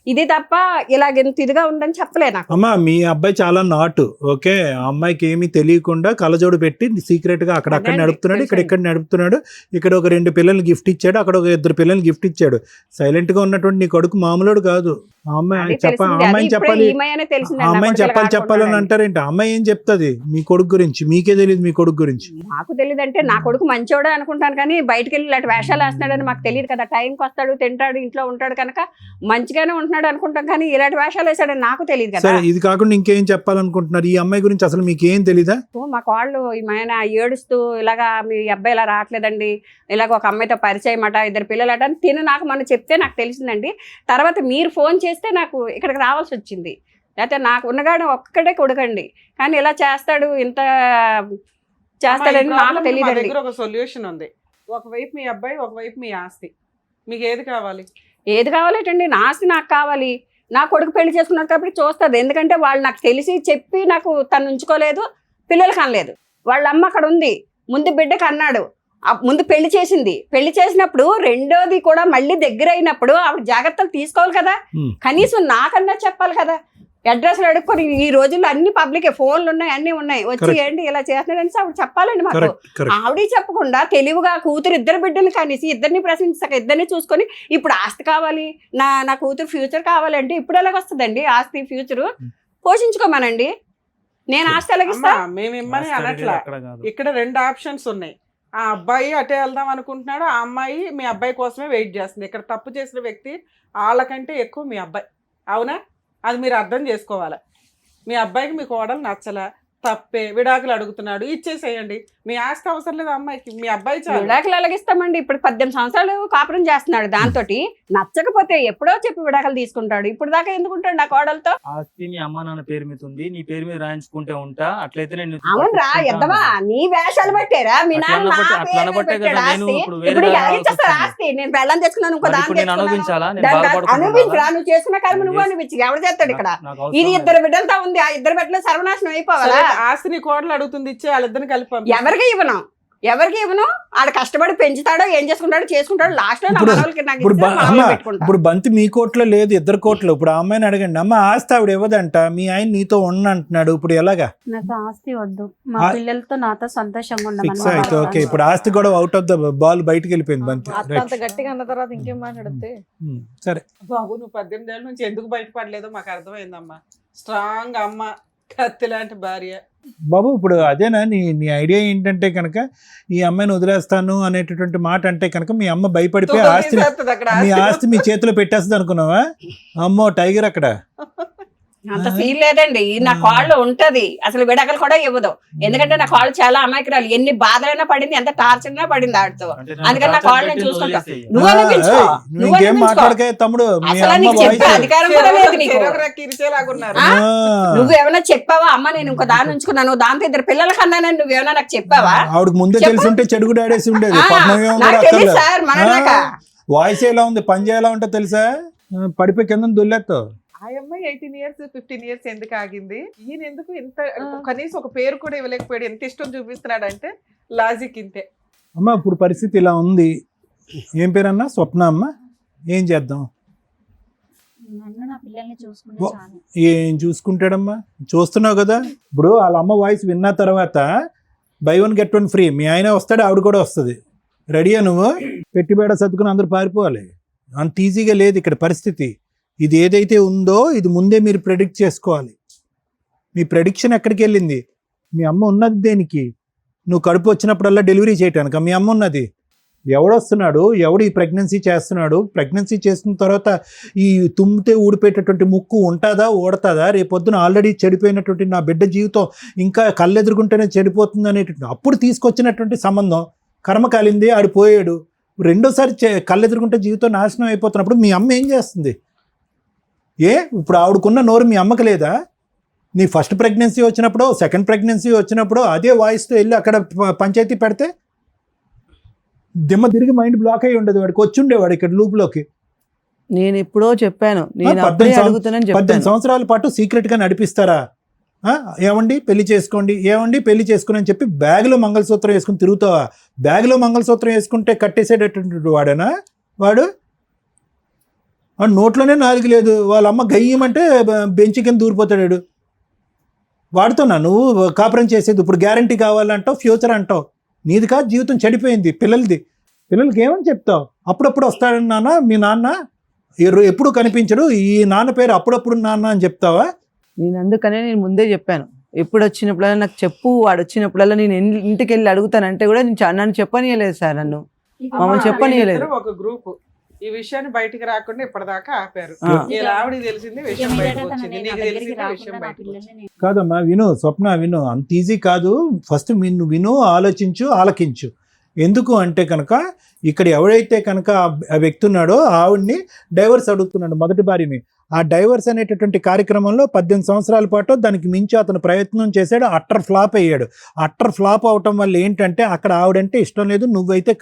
ఇది తప్ప ఇలాగెంత ఇదిగా ఉందని చెప్పలే నాకు. అమ్మా మీ అబ్బాయి చాలా నాటు, ఓకే, ఆ అమ్మాయికి ఏమీ తెలియకుండా కళ్ళజోడు పెట్టి సీక్రెట్ గా అక్కడక్కడ అదే నడుపుతున్నాడు, తెలుసండి. ఇక్కడ నడుపుతున్నాడు, ఇక్కడ ఒక 2 పిల్లల్ని గిఫ్ట్ ఇచ్చాడు, అక్కడ ఒక 2 పిల్లల్ని గిఫ్ట్ ఇచ్చాడు. సైలెంట్ గా ఉన్నటువంటి నీ కొడుకు మామూలుడు కాదు. ఆ అమ్మాయి అది చెప్ప తెలిసింది. ఆ అది అమ్మాయిని ఇప్పుడే చెప్పాలి, ఈ అమ్మాయి అనే తెలిసిందండి, ఆ నా అమ్మాయిని కొడుకు ఇలా చెప్పాలని ఆడుకుంటున్నాడని. అంటారేంటి? ఆ అమ్మాయి ఏం చెప్తుంది మీ కొడుకు గురించి? మీకే తెలియదు మీ కొడుకు గురించి. నాకు తెలియదు అంటే నా కొడుకు మంచోడే అనుకుంటాను, కానీ బయటకు వెళ్ళి ఇలాంటి వేషాలు వేస్తున్నాడని మాకు తెలియదు కదా. టైంకి వస్తాడు, తింటాడు, ఇంట్లో ఉంటాడు కనుక మంచిగానే ఉంటున్నాడు అనుకుంటాం, కానీ ఇలాంటి వేషాలు వేసాడని నాకు తెలియదు కదా. సరే ఇది కాకుండా ఇంకేం చెప్పాలనుకుంటున్నారు? ఈ అమ్మాయి గురించి అసలు మీకు ఏం తెలీదా? మా కాళ్ళు ఆయన ఏడుస్తూ ఇలాగా మీ అబ్బాయి ఇలా రావట్లేదండి, ఇలాగ ఒక అమ్మాయితో పరిచయం అట, 2 పిల్లలట అని తిను నాకు మనం చెప్తే నాకు తెలిసిందండి. తర్వాత మీరు ఫోన్ చేస్తే నాకు ఇక్కడికి రావాల్సి వచ్చింది. లేకపోతే నాకు ఉన్నగాడు ఒక్కడే కొడుకండి, కానీ ఇలా చేస్తాడు, ఇంత చేస్తాడని నాకు తెలియదండి. దగ్గర ఒక సొల్యూషన్ ఉంది. ఒకవైపు మీ అబ్బాయి, ఒకవైపు మీ ఆస్తి, మీకు ఏది కావాలి? ఏది కావాలేటండి? నా ఆస్తి నాకు కావాలి. నా కొడుకు పెళ్లి చేసుకున్నాడు కాబట్టి చూస్తుంది, ఎందుకంటే వాళ్ళు నాకు తెలిసి చెప్పి నాకు తను ఉంచుకోలేదు, పిల్లలకి అనలేదు. వాళ్ళ అమ్మ అక్కడ ఉంది, ముందు బిడ్డకి అన్నాడు, ముందు పెళ్లి చేసింది. పెళ్లి చేసినప్పుడు రెండోది కూడా మళ్ళీ దగ్గర అయినప్పుడు ఆవిడ జాగ్రత్తలు తీసుకోవాలి కదా, కనీసం నాకన్నా చెప్పాలి కదా. అడ్రస్లు అడుక్కొని ఈ రోజుల్లో అన్ని పబ్లిక్ ఫోన్లు ఉన్నాయి, అన్ని ఉన్నాయి, వచ్చి ఏంటి ఇలా చేస్తున్నాడని ఆవిడ చెప్పాలండి మాకు. ఆవిడ చెప్పకుండా తెలివిగా కూతురు 2 బిడ్డలు కనేసి ఇద్దరిని ప్రశ్నించక ఇద్దరిని చూసుకొని ఇప్పుడు ఆస్తి కావాలి, నా కూతురు ఫ్యూచర్ కావాలంటే ఇప్పుడు ఎలాగొస్తుందండి ఆస్తి ఫ్యూచరు? పోషించుకోమనండి, నేను ఆస్తి ఎలాగిస్తా? మేము ఇమ్మని అనట్లా, ఇక్కడ 2 ఆప్షన్స్ ఉన్నాయి. ఆ అబ్బాయి అటే వెళ్దాం అనుకుంటున్నాడు, ఆ అమ్మాయి మీ అబ్బాయి కోసమే వెయిట్ చేస్తుంది. ఇక్కడ తప్పు చేసిన వ్యక్తి వాళ్ళకంటే ఎక్కువ మీ అబ్బాయి, అవునా? అది మీరు అర్థం చేసుకోవాలి. మీ అబ్బాయికి మీ కోడలు నచ్చల, తప్పే, విడాకులు అడుగుతున్నాడు, ఇచ్చేసేయండి. మీ ఆస్తి అవసరం లేదు అమ్మాయికి, మీ అబ్బాయి చాలు. విడాకులు ఎలాగిస్తామండి? ఇప్పుడు 18 సంవత్సరాలు కాపురం చేస్తున్నాడు, దాంతో నచ్చకపోతే ఎప్పుడో చెప్పి విడాకులు తీసుకుంటాడు. ఇప్పుడు దాకా ఎందుకుంటాడు నా కోడలతో? ఆస్తి నీ అమ్మ నాన్న పేరు మీద ఉంది, నీ పేరు మీద రాయించుకుంటే ఉంటా, అట్లయితే నేను అవునరా ఎద్దవా, నీ వేషాలు పట్టారా? మీ నాన్న నా పేరు మీద పెట్టాడు ఆస్తి. ఇప్పుడు ఎలాగిచ్చేస్తారు ఆస్తి? నేను పెళ్ళం తెచ్చుకున్నాను, ఇంకో దాన్ని అనుభవించరా? నువ్వు చేసుకున్న కర్మ నువ్వు అనిపించి ఎవరు చేస్తాడు ఇక్కడ? ఇది 2 బిడ్డలతో ఉంది, ఆ 2 బిడ్డలు సర్వనాశనం అయిపోవాలా? ఆస్తిని కోడలు అడుగుతుంది, ఇచ్చే వాళ్ళిద్దరిని కలిపి ఎవరికి ఇవ్వను. ఆడ కష్టపడి పెంచుతాడో ఏం చేసుకుంటాడో లాస్ట్ లో ఇప్పుడు బంతి మీ కోట్లో లేదు, 2 కోట్లు. ఇప్పుడు ఆ అమ్మాయిని అడగండి, అమ్మ ఆస్తి ఆవిడ ఇవ్వదంట, మీ ఆయన నీతో అంటున్నాడు, ఇప్పుడు ఎలాగా? నాకు ఆస్తి వద్దు, మా పిల్లలతో నాతో సంతోషంగా ఫిక్స్ అయితే ఓకే. ఇప్పుడు ఆస్తి కూడా అవుట్ ఆఫ్ ద బాల్, బయటకు వెళ్ళిపోయింది బంతి. అంత గట్టిగా అన్న తర్వాత ఇంకేం మాట్లాడితే? సరే బాబు, నువ్వు 18 ఏళ్ళ నుంచి ఎందుకు బయటపడలేదో మాకు అర్థమైందమ్మా. స్ట్రాంగ్ అమ్మ, కత్తి లాంటి భార్య. బాబు ఇప్పుడు అదేనా నీ ఐడియా ఏంటంటే కనుక ఈ అమ్మాయిని వదిలేస్తాను అనేటటువంటి మాట అంటే కనుక మీ అమ్మ భయపడిపోయి మీ ఆస్తి మీ చేతిలో పెట్టేస్తుంది అనుకున్నావా? అమ్మో టైగర్ అక్కడ. అంత సీన్ లేదండి, నా కాళ్ళు ఉంటది, అసలు విడాకులు కూడా ఇవ్వదు. ఎందుకంటే నా కాళ్ళు చాలా అమాయకురాలు, ఎన్ని బాధలైనా పడింది, ఎంత టార్చర్ అయినా పడింది ఆడితో. అందుకని నా కాళ్ళు నేను చూసుకుంటా. నువ్వు అనిపించుకో, తమ్ముడు, అసలు నీకు చెప్పే అధికారం కూడా లేదు నీకు. నువ్వేమైనా చెప్పావా? అమ్మ నేను ఇంకో దాన్ని ఉంచుకున్నాను, దాంతో 2 పిల్లల కన్నానని నువ్వేమైనా నాకు చెప్పావా? ఆవిడకి ముందే తెలుసుంటే చెడు కూడా ఆడేసి ఉండేది. సార్ మన వాయిస్ ఎలా ఉంది, పని ఎలా ఉంటుందో తెలుసా? పడిపోయి కింద దొల్లేస్తావు. ఆ అమ్మాయి 18 years 15 years ఎందుకు ఆగింది? ఈయన ఎందుకు ఇంత కనీసం ఒక పేరు కూడా ఇవ్వలేకపోయాడు? ఎంత ఇష్టం చూపిస్తున్నాడు అంటే లాజిక్ ఇంతే. అమ్మ ఇప్పుడు పరిస్థితి ఇలా ఉంది. ఏం పేరన్నా? స్వప్న అమ్మ. ఏం చేద్దాం? ఏం చూసుకుంటాడమ్మా? చూస్తున్నావు కదా. ఇప్పుడు వాళ్ళ అమ్మ వాయిస్ విన్న తర్వాత buy 1 get 1 ఫ్రీ. మీ ఆయన వస్తాడు, ఆవిడ కూడా వస్తుంది. రెడీయా నువ్వు? పెట్టిబేడ సర్దుకుని అందరూ పారిపోవాలి. అంత ఈజీగా లేదు ఇక్కడ పరిస్థితి. ఇది ఏదైతే ఉందో ఇది ముందే మీరు ప్రెడిక్ట్ చేసుకోవాలి. మీ ప్రెడిక్షన్ ఎక్కడికి వెళ్ళింది? మీ అమ్మ ఉన్నది దేనికి? నువ్వు కడుపు వచ్చినప్పుడల్లా డెలివరీ చేయటానికి మీ అమ్మ ఉన్నది. ఎవడొస్తున్నాడు, ఎవడు ఈ ప్రెగ్నెన్సీ చేస్తున్నాడు, ప్రెగ్నెన్సీ చేసిన తర్వాత ఈ తుమ్మితే ఊడిపోయేటటువంటి ముక్కు ఉంటుందా ఓడతాదా, రేపొద్దున ఆల్రెడీ చెడిపోయినటువంటి నా బిడ్డ జీవితం ఇంకా కళ్ళెదురుకుంటేనే చెడిపోతుంది అనేటువంటి అప్పుడు తీసుకొచ్చినటువంటి సంబంధం కర్మ కాలింది, ఆడిపోయాడు. రెండోసారి కళ్ళెదురుకుంటే జీవితం నాశనం అయిపోతున్నప్పుడు మీ అమ్మ ఏం చేస్తుంది? ఇప్పుడు ఆవిడకున్న నోరు మీ అమ్మకి లేదా? నీ ఫస్ట్ ప్రెగ్నెన్సీ వచ్చినప్పుడు, సెకండ్ ప్రెగ్నెన్సీ వచ్చినప్పుడు అదే వాయిస్తో వెళ్ళి అక్కడ పంచాయతీ పెడితే దిమ్మ తిరిగి మైండ్ బ్లాక్ అయ్యి ఉండదు, వాడికి వచ్చి ఉండేవాడు ఇక్కడ లూప్లోకి. నేను ఎప్పుడో చెప్పాను, నేను 18 సంవత్సరాల పాటు సీక్రెట్గా నడిపిస్తారా? ఏమండి పెళ్లి చేసుకోండి, ఏమండి పెళ్లి చేసుకుని అని చెప్పి బ్యాగ్లో మంగళసూత్రం వేసుకుని తిరుగుతావా? బ్యాగ్లో మంగళసూత్రం వేసుకుంటే కట్టేసేటటువంటి వాడేనా వాడు? నోట్లోనే నాలుగు లేదు, వాళ్ళ అమ్మ గయ్యమంటే బెంచి కింద దూరిపోతాడు. వాడుతున్నా నువ్వు కాపురం చేసేది. ఇప్పుడు గ్యారంటీ కావాలంటావు, ఫ్యూచర్ అంటావు. నీది కాదు, జీవితం చెడిపోయింది పిల్లలది. పిల్లలకి ఏమని చెప్తావు? అప్పుడప్పుడు వస్తాడని నాన్న మీ నాన్న, ఎప్పుడు కనిపించడు, ఈ నాన్న పేరు అప్పుడప్పుడు నాన్న అని చెప్తావా? నేను అందుకనే నేను ముందే చెప్పాను, ఎప్పుడు వచ్చినప్పుడల్లా నాకు చెప్పు, వాడు వచ్చినప్పుడల్లా నేను ఇంటికి వెళ్ళి అడుగుతానంటే కూడా నన్ను చెప్పనీయలేదు సార్, నన్ను మమ్మల్ని చెప్పనీయలేదు. ఒక గ్రూప్ ఈ విషయాన్ని బయటికి రాకుండా ఇప్పటిదాకా ఆపారు. ఆవిడకి తెలిసింది విషయం బయటకు వచ్చింది, నీకు తెలిసింది విషయం బయటకు వచ్చింది. కాదమ్మా విను, స్వప్న విను, అంత ఈజీ కాదు. ఫస్ట్ విను, ఆలోచించు, ఆలకించు. ఎందుకు అంటే కనుక ఇక్కడ ఎవడైతే కనుక ఆ వ్యక్తి ఉన్నాడో ఆవిడ్ని డైవర్స్ అడుగుతున్నాడు, మొదటి భార్యని. ఆ డైవర్స్ అనేటటువంటి కార్యక్రమంలో 18 సంవత్సరాల పాటు దానికి మించి అతను ప్రయత్నం చేశాడు, అట్టర్ ఫ్లాప్ అయ్యాడు. అట్టర్ ఫ్లాప్ అవటం వల్ల ఏంటంటే అక్కడ ఆవిడంటే ఇష్టం లేదు, నువ్వైతే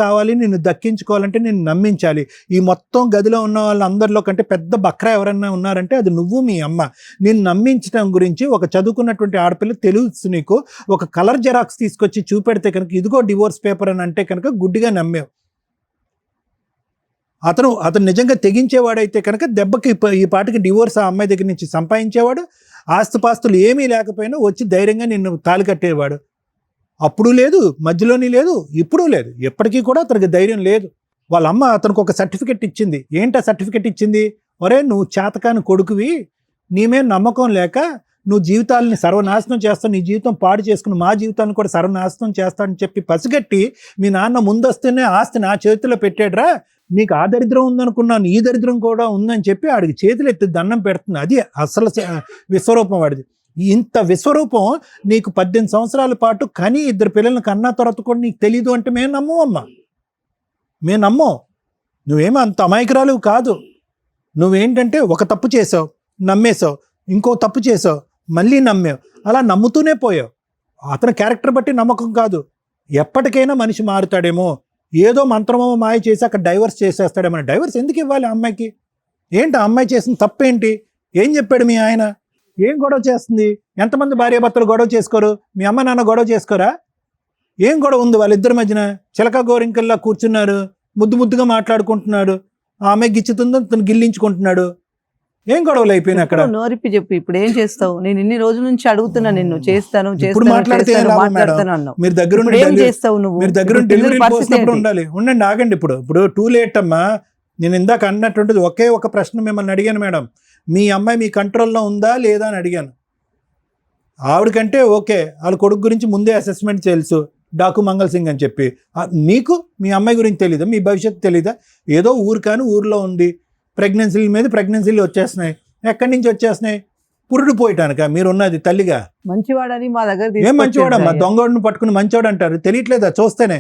కావాలి, నిన్ను దక్కించుకోవాలంటే నిన్ను నమ్మించాలి. ఈ మొత్తం గదిలో ఉన్న వాళ్ళందరిలో కంటే పెద్ద బక్రా ఎవరన్నా ఉన్నారంటే అది నువ్వు, మీ అమ్మ. నిన్ను నమ్మించడం గురించి ఒక చదువుకున్నటువంటి ఆడపిల్ల తెలుసు నీకు, ఒక కలర్ జెరాక్స్ తీసుకొచ్చి చూపెడితే కనుక ఇదిగో డివోర్స్ పేపర్ అని అంటే కనుక గుడ్డిగా నమ్మేవు. అతను నిజంగా తెగించేవాడైతే కనుక దెబ్బకి ఈ పాటికి డివోర్స్ ఆ అమ్మాయి దగ్గర నుంచి సంపాదించేవాడు. ఆస్తుపాస్తులు ఏమీ లేకపోయినా వచ్చి ధైర్యంగా నిన్ను తాళి కట్టేవాడు. అప్పుడు లేదు, మధ్యలోని లేదు, ఇప్పుడు లేదు, ఎప్పటికీ కూడా అతనికి ధైర్యం లేదు. వాళ్ళ అమ్మ అతనికి ఒక సర్టిఫికెట్ ఇచ్చింది. ఏంటి ఆ సర్టిఫికెట్ ఇచ్చింది? ఒరే నువ్వు చేతకాని కొడుకువి, నీమే నమ్మకం లేక నువ్వు జీవితాలని సర్వనాశనం చేస్తావు, నీ జీవితం పాడు చేసుకుని మా జీవితాన్ని కూడా సర్వనాశనం చేస్తానని చెప్పి పసిగట్టి మీ నాన్న ముందొస్తేనే ఆస్తి నా చేతిలో పెట్టాడురా, నీకు ఆ దరిద్రం ఉందనుకున్నాను, ఈ దరిద్రం కూడా ఉందని చెప్పి ఆడికి చేతులు ఎత్తి దండం పెడుతుంది. అది అసలు విశ్వరూపం వాడిది. ఇంత విశ్వరూపం నీకు 18 సంవత్సరాల పాటు కని 2 పిల్లల్ని కన్నా తర్వాత కూడా నీకు తెలీదు అంటే మేము నమ్మవమ్మా, మేము నమ్మం. నువ్వేమో అంత అమాయకురాలు కాదు. నువ్వేంటంటే ఒక తప్పు చేసావు, నమ్మేశావు, ఇంకో తప్పు చేసావు, మళ్ళీ నమ్మావు, అలా నమ్ముతూనే పోయావు. అతని క్యారెక్టర్ బట్టి నమ్మకం కాదు. ఎప్పటికైనా మనిషి మారుతాడేమో, ఏదో మంత్రమో మాయ చేసి అక్కడ డైవర్స్ చేసేస్తాడేమో. డైవర్స్ ఎందుకు ఇవ్వాలి అమ్మాయికి? ఏంటి అమ్మాయి చేసిన తప్పేంటి? ఏం చెప్పాడు మీ ఆయన? ఏం గొడవ చేస్తుంది? ఎంతమంది భార్యాభర్తలు గొడవ చేసుకోరు? మీ అమ్మ నాన్న గొడవ చేసుకోరా? ఏం గొడవ ఉంది వాళ్ళిద్దరి మధ్యన? చిలక గోరింకల్లా కూర్చున్నారు, ముద్దుగా మాట్లాడుకుంటున్నాడు. ఆ అమ్మాయి గిచ్చుతుందో తను గిల్లించుకుంటున్నాడు. ఏం గొడవలు అయిపోయినా అక్కడ? నోరిప్పి చెప్పు, ఇప్పుడు ఏం చేస్తావు? నేను ఇన్ని రోజుల నుంచి అడుగుతున్నా నిన్ను, చేస్తాను మాట్లాడుతున్నాను. మీరు దగ్గర డెలివరీ పోసినప్పుడు ఉండాలి. ఉండండి, ఆగండి. ఇప్పుడు టూ లేట్ అమ్మా. నేను ఇందాక అన్నటువంటిది ఒకే ఒక ప్రశ్న మిమ్మల్ని అడిగాను మేడం, మీ అమ్మాయి మీ కంట్రోల్లో ఉందా లేదా అని అడిగాను. ఆవిడకంటే ఓకే, వాళ్ళ కొడుకు గురించి ముందే అసెస్మెంట్ తెలుసు, డాకు మంగళ్ సింగ్ అని చెప్పి. మీకు మీ అమ్మాయి గురించి తెలీదా? మీ భవిష్యత్తు తెలీదా? ఏదో ఊరు కానీ ఊర్లో ఉంది, ప్రెగ్నెన్సీల మీద ప్రెగ్నెన్సీలు వచ్చేస్తున్నాయి. ఎక్కడి నుంచి వచ్చేస్తున్నాయి? పురుడు పోయటానిక మీరు ఉన్నది తల్లిగా? మంచివాడని మా దగ్గర ఏం మంచివాడమ్మా? దొంగోడిని పట్టుకుని మంచివాడు అంటారు, తెలియట్లేదా? చూస్తేనే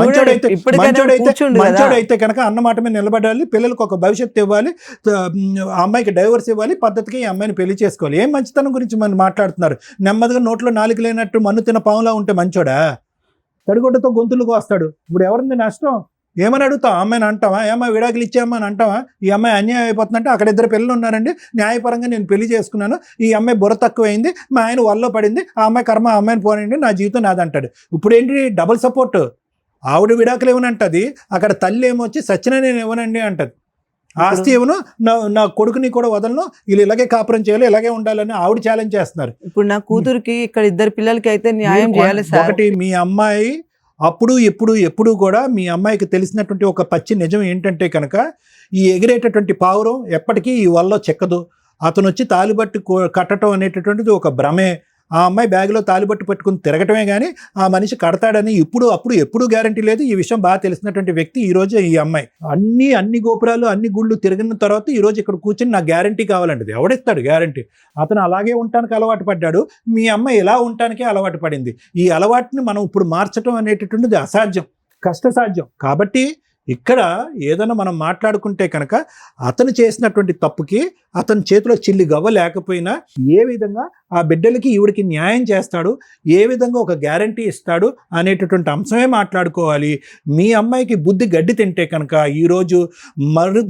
మంచోడైతే కనుక అన్నమాట మీద నిలబడాలి, పిల్లలకు ఒక భవిష్యత్తు ఇవ్వాలి, అమ్మాయికి డైవర్స్ ఇవ్వాలి, పద్ధతికి ఈ అమ్మాయిని పెళ్లి చేసుకోవాలి. ఏం మంచితనం గురించి మనం మాట్లాడుతున్నారు? నెమ్మదిగా నోట్లో నాలుగు లేనట్టు మన్ను తిన్న పాములా ఉంటే మంచోడా? తడిగుడ్డతో గొంతులకు వస్తాడు. ఇప్పుడు ఎవరింది నష్టం? ఏమని అడుగుతావు? అమ్మాయిని అంటావా? ఏమన్నా విడాకులు ఇచ్చామని అంటావా? ఈ అమ్మాయి అన్యాయం అయిపోతుందంటే అక్కడ 2 పిల్లలు ఉన్నారండి, న్యాయపరంగా నేను పెళ్లి చేసుకున్నాను, ఈ అమ్మాయి బుర్ర తక్కువైంది, మా ఆయన వల్ల పడింది, ఆ అమ్మాయి కర్మ ఆ అమ్మాయిని పోనండి, నా జీవితం నాదంటాడు. ఇప్పుడు ఏంటి డబుల్ సపోర్ట్? ఆవిడ విడాకులు ఇవ్వనంటది, అక్కడ తల్లి ఏమొచ్చి సచిన నేను ఇవ్వనండి అంటది. ఆస్తి ఇవ్వను, నా కొడుకుని కూడా వదలను, వీళ్ళు ఇలాగే కాపురం చేయాలి, ఇలాగే ఉండాలని ఆవిడ ఛాలెంజ్ చేస్తున్నారు. ఇప్పుడు నా కూతురికి ఇక్కడ 2 పిల్లలకి అయితే న్యాయం చేయాలి సార్. ఒకటి, మీ అమ్మాయి అప్పుడు ఎప్పుడు కూడా మీ అమ్మాయికి తెలిసినటువంటి ఒక పచ్చి నిజం ఏంటంటే కనుక, ఈ ఎగిరేటటువంటి పావురం ఎప్పటికీ ఈ వల్ల చెక్కదు. అతను వచ్చి తాలిబట్టి కట్టడం అనేటటువంటిది ఒక భ్రమే. ఆ అమ్మాయి బ్యాగ్లో తాలిబట్టు పెట్టుకుని తిరగటమే కానీ ఆ మనిషి కడతాడని అప్పుడు ఎప్పుడూ గ్యారంటీ లేదు. ఈ విషయం బాగా తెలిసినటువంటి వ్యక్తి ఈ రోజు ఈ అమ్మాయి. అన్ని గోపురాలు అన్ని గుళ్ళు తిరిగిన తర్వాత ఈ రోజు ఇక్కడ కూర్చొని నాకు గ్యారంటీ కావాలండి. ఎవడిస్తాడు గ్యారంటీ? అతను అలాగే ఉండటానికి అలవాటు పడ్డాడు. మీ అమ్మాయి ఎలా ఉండటానికే అలవాటు పడింది. ఈ అలవాటుని మనం ఇప్పుడు మార్చడం అనేటటువంటిది అసాధ్యం, కష్టసాధ్యం. కాబట్టి ఇక్కడ ఏదైనా మనం మాట్లాడుకుంటే కనుక అతను చేసినటువంటి తప్పుకి అతని చేతిలో చిల్లి గవ్వ లేకపోయినా ఏ విధంగా ఆ బిడ్డలకి ఈవిడికి న్యాయం చేస్తాడు, ఏ విధంగా ఒక గ్యారంటీ ఇస్తాడు అనేటటువంటి అంశమే మాట్లాడుకోవాలి. మీ అమ్మాయికి బుద్ధి గడ్డి తింటే కనుక ఈరోజు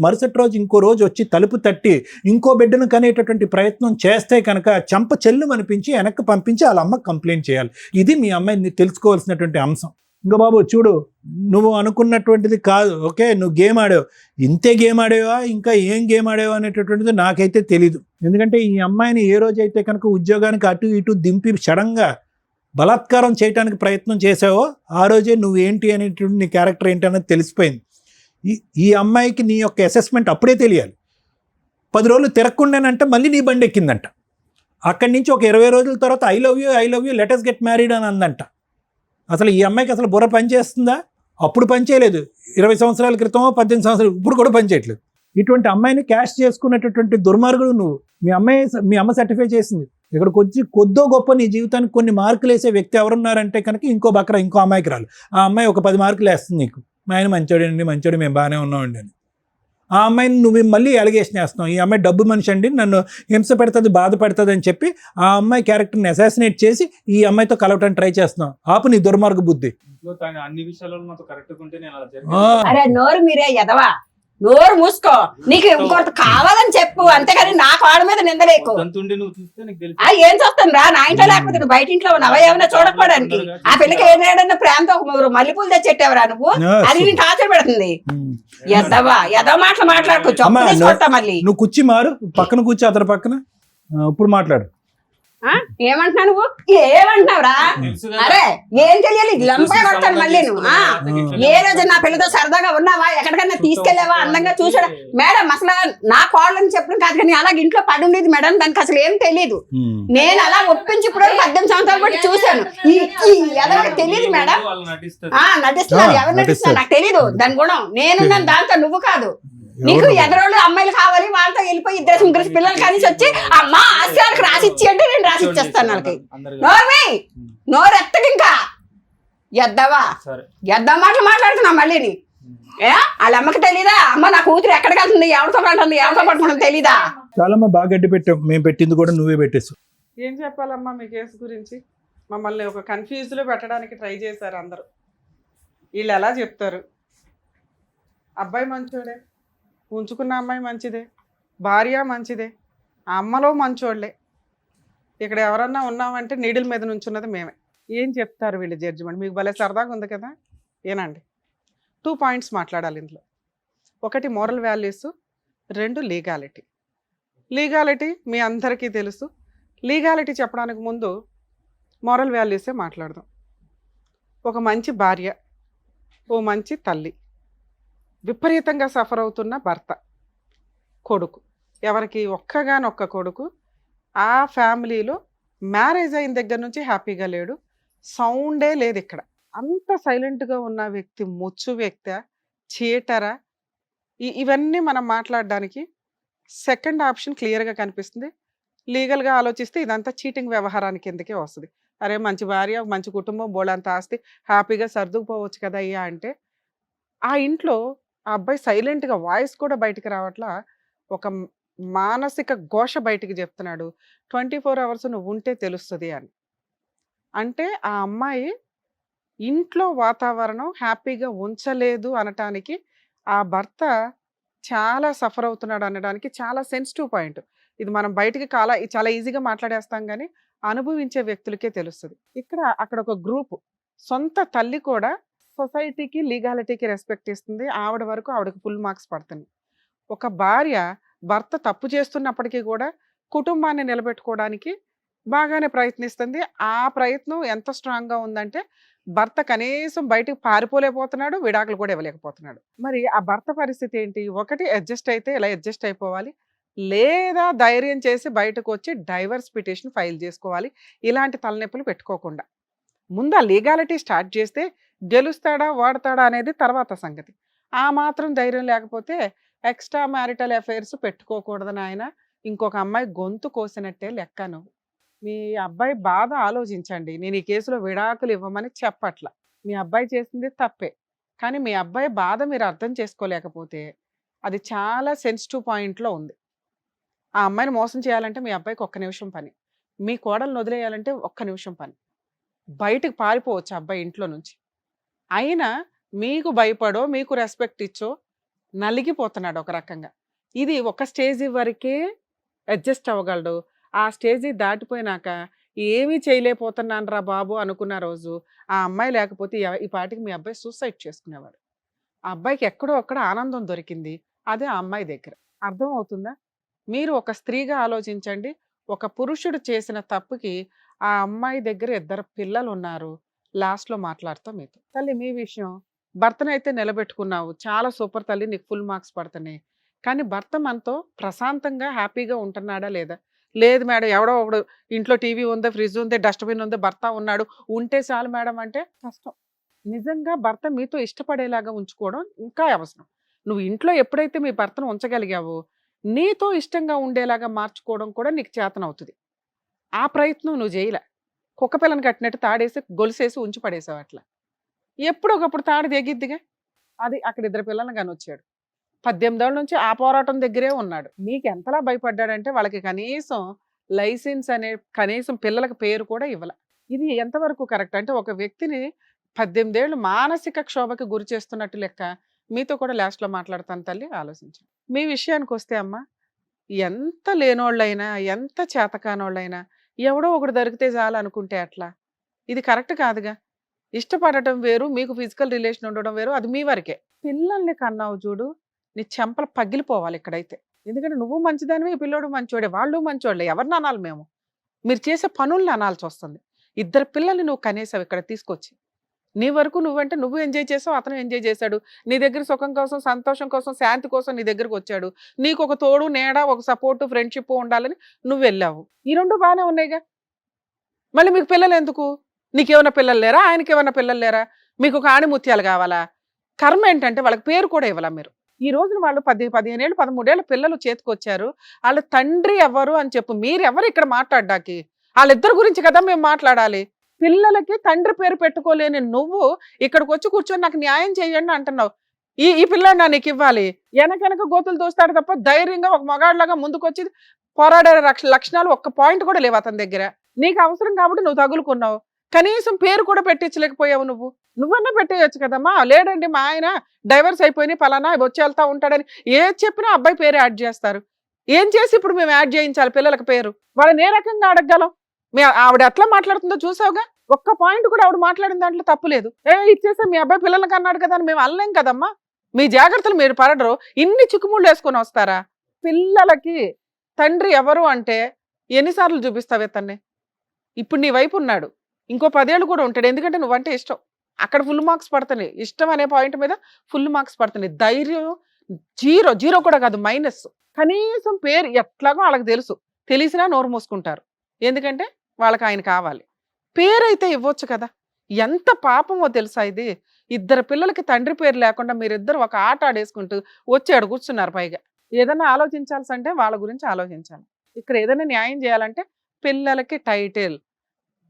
మరుసటి రోజు ఇంకో రోజు వచ్చి తలుపు తట్టి ఇంకో బిడ్డను కనేటటువంటి ప్రయత్నం చేస్తే కనుక చెంప చెల్లు అనిపించి వెనక్కి పంపించి వాళ్ళ అమ్మకి కంప్లైంట్ చేయాలి. ఇది మీ అమ్మాయిని తెలుసుకోవాల్సినటువంటి అంశం. ఇంకా బాబు చూడు, నువ్వు అనుకున్నటువంటిది కాదు. ఓకే, నువ్వు గేమ్ ఆడావు, ఇంతే గేమ్ ఆడేవా, ఇంకా ఏం గేమ్ ఆడేవా అనేటటువంటిది నాకైతే తెలీదు. ఎందుకంటే ఈ అమ్మాయిని ఏ రోజైతే కనుక ఉద్యోగానికి అటు ఇటు దింపి సడన్గా బలాత్కారం చేయడానికి ప్రయత్నం చేసావో ఆ రోజే నువ్వేంటి అనేటువంటి నీ క్యారెక్టర్ ఏంటి అనేది తెలిసిపోయింది. ఈ అమ్మాయికి నీ యొక్క అసెస్మెంట్ అప్పుడే తెలియాలి. 10 రోజులు తిరగకుండానంటే మళ్ళీ నీ బండి ఎక్కిందంట. అక్కడి నుంచి ఒక 20 రోజుల తర్వాత I love you let's get married అని అందంట. అసలు ఈ అమ్మాయికి అసలు బుర్ర పనిచేస్తుందా? అప్పుడు పనిచేయలేదు. 20 సంవత్సరాల క్రితం 18 సంవత్సరాలు ఇప్పుడు కూడా పనిచేయట్లేదు. ఇటువంటి అమ్మాయిని క్యాష్ చేసుకున్నటువంటి దుర్మార్గుడు నువ్వు. మీ అమ్మ సర్టిఫై చేసింది. ఇక్కడికి వచ్చి కొద్దో గొప్ప నీ జీవితానికి కొన్ని మార్కులు వేసే వ్యక్తి ఎవరున్నారంటే కనుక ఇంకో అమ్మాయికి రాలు. ఆ అమ్మాయి ఒక 10 మార్కులు వేస్తుంది నీకు. మా ఆయన మంచోడు, మేము బాగానే ఉన్నామండి అని. ఆ అమ్మాయిని నువ్వు మళ్ళీ అలిగేషన్ వేస్తున్నావు. ఈ అమ్మాయి డబ్బు మనిషి అండి, నన్ను హింస పెడుతుంది, బాధ పెడుతుంది అని చెప్పి ఆ అమ్మాయి క్యారెక్టర్ని అసాసినేట్ చేసి ఈ అమ్మాయితో కలవటానికి ట్రై చేస్తున్నావు. ఆపు నీ దుర్మార్గ బుద్ధి. అన్ని విషయాల్లో నాతో కరెక్ట్గా ఉంటే నేను అలా అరే నోరు మీరే ఎదవా, నోరు మూసుకో. నీకు ఇంకొంత కావాలని చెప్పు, అంతేగాని నా కాళ్ళ మీద నిందలేకు. ఏం చూస్తాను రా, నా ఇంట్లో లేకపోతే నువ్వు బయట ఇంట్లో ఉన్నావా ఏమైనా చూడకపోవడానికి? ఆ పిల్లకి ఏదైనా ప్రేమతో మల్లెపూలు తెచ్చెట్టావరా నువ్వు? అది నేను టార్చర్ పెడుతుంది. ఎదవ మాటలు మాట్లాడుకోవచ్చు మళ్ళీ. నువ్వు కూర్చి మారు, పక్కన కూర్చో, అతని పక్కన. ఇప్పుడు మాట్లాడు. ఏమంటున్నావు నువ్వు? ఏమంటున్నావురా? అరే ఏం తెలియాలి, లంపగా కొడతాను మళ్ళీ నువ్వు. ఏ రోజు నా పిల్లతో సరదాగా ఉన్నావా, ఎక్కడికైనా తీసుకెళ్లావా, అందంగా చూసాడా? మేడం అసలు నా కోళ్ళని చెప్పడం కాదు, కానీ అలాగే ఇంట్లో పడి ఉండేది మేడం, దానికి అసలు ఏం తెలియదు. నేను అలా ఒప్పించి ఇప్పుడు 18 సంవత్సరాలు బట్టి చూశాను. ఎవరికి తెలియదు మేడం, నటిస్తున్నారు. ఎవరు నటిస్తున్నారు నాకు తెలీదు. దాని గుణం నేనున్నాను, దాంతో నువ్వు కాదు. నీకు ఎదరోళ్ళు అమ్మాయిలు కావాలి, వాళ్ళతో వెళ్ళిపోయి 2-3 పిల్లలు కలిసి వచ్చి అమ్మా ఆశయాలకు రాసిచ్చి అంటే నేను రాసిచ్చేస్తాను వాళ్ళకి. నోరు ఎత్తకి ఇంకా ఎద్దవా మాటలు మాట్లాడుతున్నా మళ్ళీ. వాళ్ళ అమ్మకి తెలీదా? అమ్మ నా కూతురు ఎక్కడికి వెళ్తుంది, ఎవరితో పడుతుంది, ఎవరితో పట్టుకుంటాం తెలీదా? చాలమ్మా, బాగా గడ్డి పెట్టావు. మేము పెట్టింది కూడా నువ్వే పెట్టేసు. ఏం చెప్పాలమ్మా మీ కేసు గురించి? మమ్మల్ని ఒక కన్ఫ్యూజ్లో పెట్టడానికి ట్రై చేశారు అందరూ. వీళ్ళు ఎలా చెప్తారు? అబ్బాయి మంచోడే, ఉంచుకున్న అమ్మాయి మంచిదే, భార్య మంచిదే, ఆ అమ్మలో మంచోళ్ళే. ఇక్కడ ఎవరన్నా ఉన్నామంటే నీడిల్ మీద నుంచున్నది మేమే. ఏం చెప్తారు వీళ్ళు జడ్జిమెంట్? మీకు భలే సరదాగా ఉంది కదా. ఏనండి, 2 పాయింట్స్ మాట్లాడాలి ఇందులో. 1 మోరల్ వాల్యూస్, 2 లీగాలిటీ. లీగాలిటీ మీ అందరికీ తెలుసు. లీగాలిటీ చెప్పడానికి ముందు మోరల్ వాల్యూసే మాట్లాడదాం. ఒక మంచి భార్య, ఓ మంచి తల్లి, విపరీతంగా సఫర్ అవుతున్న భర్త, కొడుకు, ఎవరికి ఒక్కగానొక్క కొడుకు, ఆ ఫ్యామిలీలో మ్యారేజ్ అయిన దగ్గర నుంచి హ్యాపీగా లేడు, సౌండే లేదు ఇక్కడ. అంత సైలెంట్గా ఉన్న వ్యక్తి ముచ్చు వ్యక్తి, చీటరా? ఇవన్నీ మనం మాట్లాడడానికి సెకండ్ ఆప్షన్ క్లియర్గా కనిపిస్తుంది. లీగల్గా ఆలోచిస్తే ఇదంతా చీటింగ్ వ్యవహారానికి కిందకే వస్తుంది. అరే మంచి భార్య, మంచి కుటుంబం, బోళంత ఆస్తి, హ్యాపీగా సర్దుకుపోవచ్చు కదా అయ్యా అంటే, ఆ ఇంట్లో ఆ అబ్బాయి సైలెంట్గా, వాయిస్ కూడా బయటికి రావట్లా, ఒక మానసిక ఘోష బయటికి చెప్తున్నాడు. 24 అవర్స్ నువ్వు ఉంటే తెలుస్తుంది అని. అంటే ఆ అమ్మాయి ఇంట్లో వాతావరణం హ్యాపీగా ఉంచలేదు అనటానికి, ఆ భర్త చాలా సఫర్ అవుతున్నాడు అనడానికి చాలా సెన్సిటివ్ పాయింట్ ఇది. మనం బయటికి చాలా ఈజీగా మాట్లాడేస్తాం, కానీ అనుభవించే వ్యక్తులకే తెలుస్తుంది. అక్కడ ఒక గ్రూప్, సొంత తల్లి కూడా సొసైటీకి, లీగాలిటీకి రెస్పెక్ట్ ఇస్తుంది. ఆవిడ వరకు ఆవిడకి ఫుల్ మార్క్స్ పడుతుంది. ఒక భార్య భర్త తప్పు చేస్తున్నప్పటికీ కూడా కుటుంబాన్ని నిలబెట్టుకోవడానికి బాగానే ప్రయత్నిస్తుంది. ఆ ప్రయత్నం ఎంత స్ట్రాంగ్గా ఉందంటే, భర్త కనీసం బయటకు పారిపోలేకపోతున్నాడు, విడాకులు కూడా ఇవ్వలేకపోతున్నాడు. మరి ఆ భర్త పరిస్థితి ఏంటి? ఒకటి అడ్జస్ట్ అయితే ఇలా అడ్జస్ట్ అయిపోవాలి, లేదా ధైర్యం చేసి బయటకు వచ్చి డైవర్స్ పిటిషన్ ఫైల్ చేసుకోవాలి. ఇలాంటి తలనొప్పులు పెట్టుకోకుండా. ముందు ఆ లీగాలిటీ స్టార్ట్ చేస్తే గెలుస్తాడా ఓడతాడా అనేది తర్వాత సంగతి. ఆ మాత్రం ధైర్యం లేకపోతే ఎక్స్ట్రా మ్యారిటల్ అఫైర్స్ పెట్టుకోకూడదు నాయన. ఇంకొక అమ్మాయి గొంతు కోసినట్టే లెక్క నువ్వు. మీ అబ్బాయి బాధ ఆలోచించండి. నేను ఈ కేసులో విడాకులు ఇవ్వమని చెప్పట్ల. మీ అబ్బాయి చేసింది తప్పే. కానీ మీ అబ్బాయి బాధ మీరు అర్థం చేసుకోలేకపోతే అది చాలా సెన్సిటివ్ పాయింట్లో ఉంది. ఆ అమ్మాయిని మోసం చేయాలంటే మీ అబ్బాయికి ఒక్క నిమిషం పని. మీ కోడల్ని వదిలేయాలంటే ఒక్క నిమిషం పని. బయటకు పారిపోవచ్చు ఆ అబ్బాయి ఇంట్లో నుంచి. అయినా మీకు భయపడో మీకు రెస్పెక్ట్ ఇచ్చో నలిగిపోతున్నాడు ఒక రకంగా. ఇది ఒక స్టేజ్ వరకే అడ్జస్ట్ అవ్వగలడు. ఆ స్టేజ్ దాటిపోయినాక ఏమీ చేయలేకపోతున్నాను రా బాబు అనుకున్న రోజు ఆ అమ్మాయి లేకపోతే ఈ పాటికి మీ అబ్బాయి సూసైడ్ చేసుకునేవాడు. ఆ అబ్బాయికి ఎక్కడో అక్కడ ఆనందం దొరికింది. అదే ఆ అమ్మాయి దగ్గర. అర్థం అవుతుందా? మీరు ఒక స్త్రీగా ఆలోచించండి. ఒక పురుషుడు చేసిన తప్పుకి ఆ అమ్మాయి దగ్గర 2 పిల్లలు ఉన్నారు. లాస్ట్లో మాట్లాడతాం మీతో. తల్లి మీ విషయం, భర్తనైతే నిలబెట్టుకున్నావు, చాలా సూపర్ తల్లి, నీకు ఫుల్ మార్క్స్ పడుతున్నాయి. కానీ భర్త మనతో ప్రశాంతంగా హ్యాపీగా ఉంటున్నాడా లేదా? లేదు మేడం, ఎవడో ఒకడు ఇంట్లో టీవీ ఉంది, ఫ్రిడ్జ్ ఉంది, డస్ట్బిన్ ఉంది, భర్త ఉన్నాడు, ఉంటే చాలు మేడం అంటే కష్టం. నిజంగా భర్త మీతో ఇష్టపడేలాగా ఉంచుకోవడం ఇంకా అవసరం. నువ్వు ఇంట్లో ఎప్పుడైతే మీ భర్తను ఉంచగలిగావో నీతో ఇష్టంగా ఉండేలాగా మార్చుకోవడం కూడా నీకు చేతనవుతుంది. ఆ ప్రయత్నం నువ్వు చేయలే. కుక్క పిల్లని కట్టినట్టు తాడేసి గొలుసేసి ఉంచి పడేసావు అట్లా. ఎప్పుడో ఒకప్పుడు తాడు దిగిద్దిగా. అది అక్కడ 2 పిల్లల్ని కానొచ్చాడు. 18 ఏళ్ళ నుంచి ఆ పోరాటం దగ్గరే ఉన్నాడు. మీకు ఎంతలా భయపడ్డాడంటే వాళ్ళకి కనీసం లైసెన్స్ అనే కనీసం పిల్లలకు పేరు కూడా ఇవ్వలే. ఇది ఎంతవరకు కరెక్ట్ అంటే ఒక వ్యక్తిని 18 ఏళ్ళు మానసిక క్షోభకి గురి చేస్తున్నట్టు లెక్క. మీతో కూడా లాస్ట్లో మాట్లాడతాను తల్లి, ఆలోచించండి. మీ విషయానికి వస్తే అమ్మ, ఎంత లేనోళ్ళైనా ఎంత చేతకానోళ్ళైనా ఎవడో ఒకడు దొరికితే చాలు అనుకుంటే అట్లా. ఇది కరెక్ట్ కాదుగా. ఇష్టపడటం వేరు, మీకు ఫిజికల్ రిలేషన్ ఉండడం వేరు, అది మీ వరకే. పిల్లల్ని కన్నావు చూడు, నీ చెంపలు పగిలిపోవాలి ఇక్కడైతే. ఎందుకంటే నువ్వు మంచిదానివి, ఈ పిల్లోడు మంచోడే, వాళ్ళు మంచోళ్ళే. ఎవరిని అనాలి మేము? మీరు చేసే పనుల్ని అనాల్సి వస్తుంది. 2 పిల్లల్ని నువ్వు కనేసావు ఇక్కడ తీసుకొచ్చి. నీ వరకు నువ్వంటే నువ్వు ఎంజాయ్ చేసావు, అతను ఎంజాయ్ చేశాడు. నీ దగ్గర సుఖం కోసం, సంతోషం కోసం, శాంతి కోసం నీ దగ్గరకు వచ్చాడు. నీకు ఒక తోడు నీడ, ఒక సపోర్టు, ఫ్రెండ్షిప్ ఉండాలని నువ్వు వెళ్ళావు. ఈ 2 బాగానే ఉన్నాయిగా. మళ్ళీ మీకు పిల్లలు ఎందుకు? నీకేమైనా పిల్లలు లేరా? ఆయనకి ఏమైనా పిల్లలు లేరా? మీకు ఒక ఆణిముత్యాలు కావాలా? కర్మ ఏంటంటే వాళ్ళకి పేరు కూడా ఇవ్వాలా మీరు? ఈ రోజున వాళ్ళు 15 ఏళ్ళు 13 ఏళ్ళ పిల్లలు చేతికొచ్చారు. వాళ్ళ తండ్రి ఎవరు అని చెప్పు. మీరెవరు ఇక్కడ మాట్లాడ్డానికి? వాళ్ళిద్దరి గురించి కదా మేము మాట్లాడాలి. పిల్లలకి తండ్రి పేరు పెట్టుకోలేని నువ్వు ఇక్కడికి వచ్చి కూర్చొని నాకు న్యాయం చేయండి అంటున్నావు. ఈ పిల్లాడినా నీకు ఇవ్వాలి? వెనక గోతులు దోస్తాడు తప్ప ధైర్యంగా ఒక మగాడిలాగా ముందుకొచ్చి పోరాడే లక్షణాలు ఒక్క పాయింట్ కూడా లేవు అతని దగ్గర. నీకు అవసరం కాబట్టి నువ్వు తగులుకున్నావు. కనీసం పేరు కూడా పెట్టించలేకపోయావు. నువ్వన్నా పెట్టేయచ్చు కదమ్మా. లేడండి మా ఆయన డైవర్స్ అయిపోయి పలానా వచ్చి వెళ్తా ఉంటాడని ఏది చెప్పినా అబ్బాయి పేరు యాడ్ చేస్తారు. ఏం చేసి ఇప్పుడు మేము యాడ్ చేయించాలి పిల్లలకి పేరు? వాళ్ళని ఏ రకంగా అడగగలం? ఆవిడ ఎట్లా మాట్లాడుతుందో చూసావుగా. ఒక్క పాయింట్ కూడా ఆవిడ మాట్లాడిన దాంట్లో తప్పులేదు. ఇచ్చేసా మీ అబ్బాయి పిల్లలకి అన్నాడు కదా అని మేము అనలేం కదమ్మా. మీ జాగ్రత్తలు మీరు పడరు. ఇన్ని చిక్కుముళ్ళు వేసుకొని వస్తారా? పిల్లలకి తండ్రి ఎవరు అంటే ఎన్నిసార్లు చూపిస్తావే తన్నే? ఇప్పుడు నీ వైపు ఉన్నాడు, ఇంకో 10 ఏళ్ళు కూడా ఉంటాడు. ఎందుకంటే నువ్వంటే ఇష్టం. అక్కడ ఫుల్ మార్క్స్ పడుతున్నాయి. ఇష్టం అనే పాయింట్ మీద ఫుల్ మార్క్స్ పడుతున్నాయి. ధైర్యం జీరో కూడా కాదు, మైనస్. కనీసం పేరు ఎట్లాగో వాళ్ళకి తెలుసు. తెలిసినా నోరు మూసుకుంటారు. ఎందుకంటే వాళ్ళకి ఆయన కావాలి. పేరైతే ఇవ్వచ్చు కదా. ఎంత పాపమో తెలుసా ఇది? 2 పిల్లలకి తండ్రి పేరు లేకుండా మీరిద్దరు ఒక ఆట ఆడేసుకుంటూ వచ్చాడు కూర్చున్నారు. పైగా ఏదైనా ఆలోచించాల్సి అంటే వాళ్ళ గురించి ఆలోచించాలి. ఇక్కడ ఏదైనా న్యాయం చేయాలంటే పిల్లలకి టైటిల్.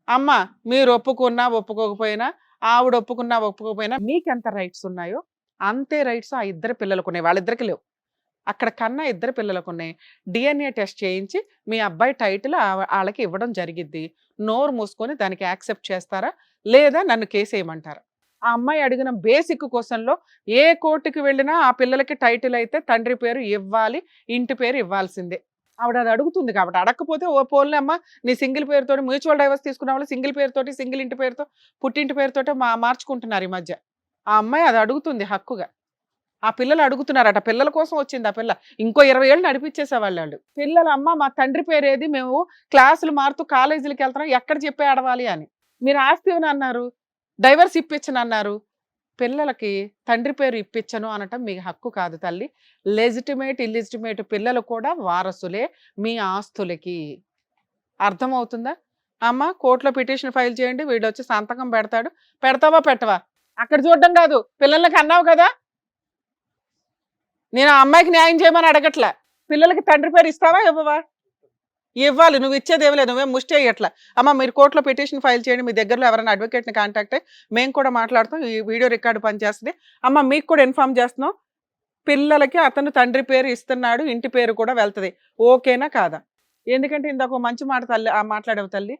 అమ్మ మీరు ఒప్పుకున్నా ఒప్పుకోకపోయినా, ఆవిడ ఒప్పుకున్నా ఒప్పుకోకపోయినా మీకు ఎంత రైట్స్ ఉన్నాయో అంతే రైట్స్ ఆ 2 పిల్లలకు ఉన్నాయి. వాళ్ళిద్దరికి లేవు. అక్కడ కన్నా 2 పిల్లలకు ఉన్నాయి. DNA టెస్ట్ చేయించి మీ అబ్బాయి టైటిల్ వాళ్ళకి ఇవ్వడం జరిగిద్ది. నోరు మూసుకొని దానికి యాక్సెప్ట్ చేస్తారా లేదా నన్ను కేసు వేయమంటారా? ఆ అమ్మాయి అడిగిన బేసిక్ క్వశ్చన్లో ఏ కోర్టుకి వెళ్ళినా ఆ పిల్లలకి టైటిల్ అయితే తండ్రి పేరు ఇవ్వాలి, ఇంటి పేరు ఇవ్వాల్సిందే. ఆవిడ అది అడుగుతుంది కాబట్టి. అడగకపోతే ఓ పోల్ని అమ్మ నీ సింగిల్ పేరుతోటి, మ్యూచువల్ డైవర్స్ తీసుకున్న వాళ్ళు సింగిల్ పేరుతోటి, సింగిల్ ఇంటి పేరుతో, పుట్టింటి పేరుతోటి మార్చుకుంటున్నారు ఈ మధ్య. ఆ అమ్మాయి అది అడుగుతుంది హక్కుగా. ఆ పిల్లలు అడుగుతున్నారట. పిల్లల కోసం వచ్చింది ఆ పిల్ల. ఇంకో 20 ఏళ్ళు నడిపించేసేవాళ్ళు. పిల్లలు అమ్మ మా తండ్రి పేరు ఏది, మేము క్లాసులు మారుతూ కాలేజీలకు వెళ్తున్నాం, ఎక్కడ చెప్పే అడవాలి అని. మీరు ఆస్తి అన్నారు, డైవర్స్ ఇప్పించను అన్నారు. పిల్లలకి తండ్రి పేరు ఇప్పించను అనటం మీ హక్కు కాదు తల్లి. లెజిటిమేట్ ఇల్లిజిటిమేట్ పిల్లలు కూడా వారసులే మీ ఆస్తులకి. అర్థమవుతుందా? అమ్మ కోర్టులో పిటిషన్ ఫైల్ చేయండి, వీడు వచ్చి సంతకం పెడతాడు. పెడతావా పెట్టవా? అక్కడ చూడడం కాదు, పిల్లలకి అన్నావు కదా. నేను ఆ అమ్మాయికి న్యాయం చేయమని అడగట్లా. పిల్లలకి తండ్రి పేరు ఇస్తావా ఇవ్వవా? ఇవ్వాలి. నువ్వు ఇచ్చేది ఏమి లేదు, నువ్వేం ముష్టి అయ్యట్లా. అమ్మ మీరు కోర్టులో పిటిషన్ ఫైల్ చేయండి, మీ దగ్గరలో ఎవరైనా అడ్వకేట్ని కాంటాక్ట్ అయ్యి మేము కూడా మాట్లాడుతాం, ఈ వీడియో రికార్డు పనిచేస్తుంది. అమ్మ మీకు కూడా ఇన్ఫార్మ్ చేస్తున్నాం, పిల్లలకి అతను తండ్రి పేరు ఇస్తున్నాడు, ఇంటి పేరు కూడా వెళ్తుంది. ఓకేనా కాదా? ఎందుకంటే ఇందాక మంచి మాట తల్లి మాట్లాడేవు తల్లి,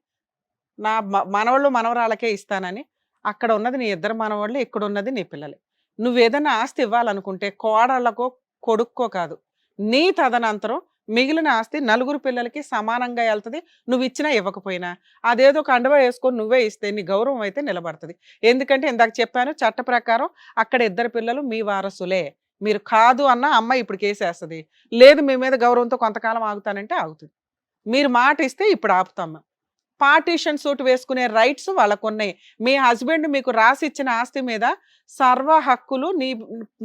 నా మనవాళ్ళు మనవరాళ్ళకే ఇస్తానని. అక్కడ ఉన్నది నీ ఇద్దరు మనవాళ్ళు, ఇక్కడ ఉన్నది నీ పిల్లలే. నువ్వు ఏదైనా ఆస్తి ఇవ్వాలనుకుంటే కోడళ్ళకో కొడుక్కో కాదు, నీ తదనంతరం మిగిలిన ఆస్తి నలుగురు పిల్లలకి సమానంగా వెళ్తుంది. నువ్వు ఇచ్చినా ఇవ్వకపోయినా అదేదో కండవ వేసుకొని నువ్వే ఇస్తే నీ గౌరవం అయితే నిలబడుతుంది. ఎందుకంటే ఇందాక చెప్పాను, చట్ట ప్రకారం అక్కడ ఇద్దరు పిల్లలు మీ వారసులే. మీరు కాదు అన్న అమ్మాయి ఇప్పుడు కేసేస్తుంది. లేదు మీ మీద గౌరవంతో కొంతకాలం ఆగుతానంటే ఆగుతుంది. మీరు మాట ఇస్తే ఇప్పుడు ఆపుతాము. పార్టీషన్ సూట్ వేసుకునే రైట్స్ వాళ్ళకు ఉన్నాయి. మీ హస్బెండ్ మీకు రాసి ఇచ్చిన ఆస్తి మీద సర్వ హక్కులు నీ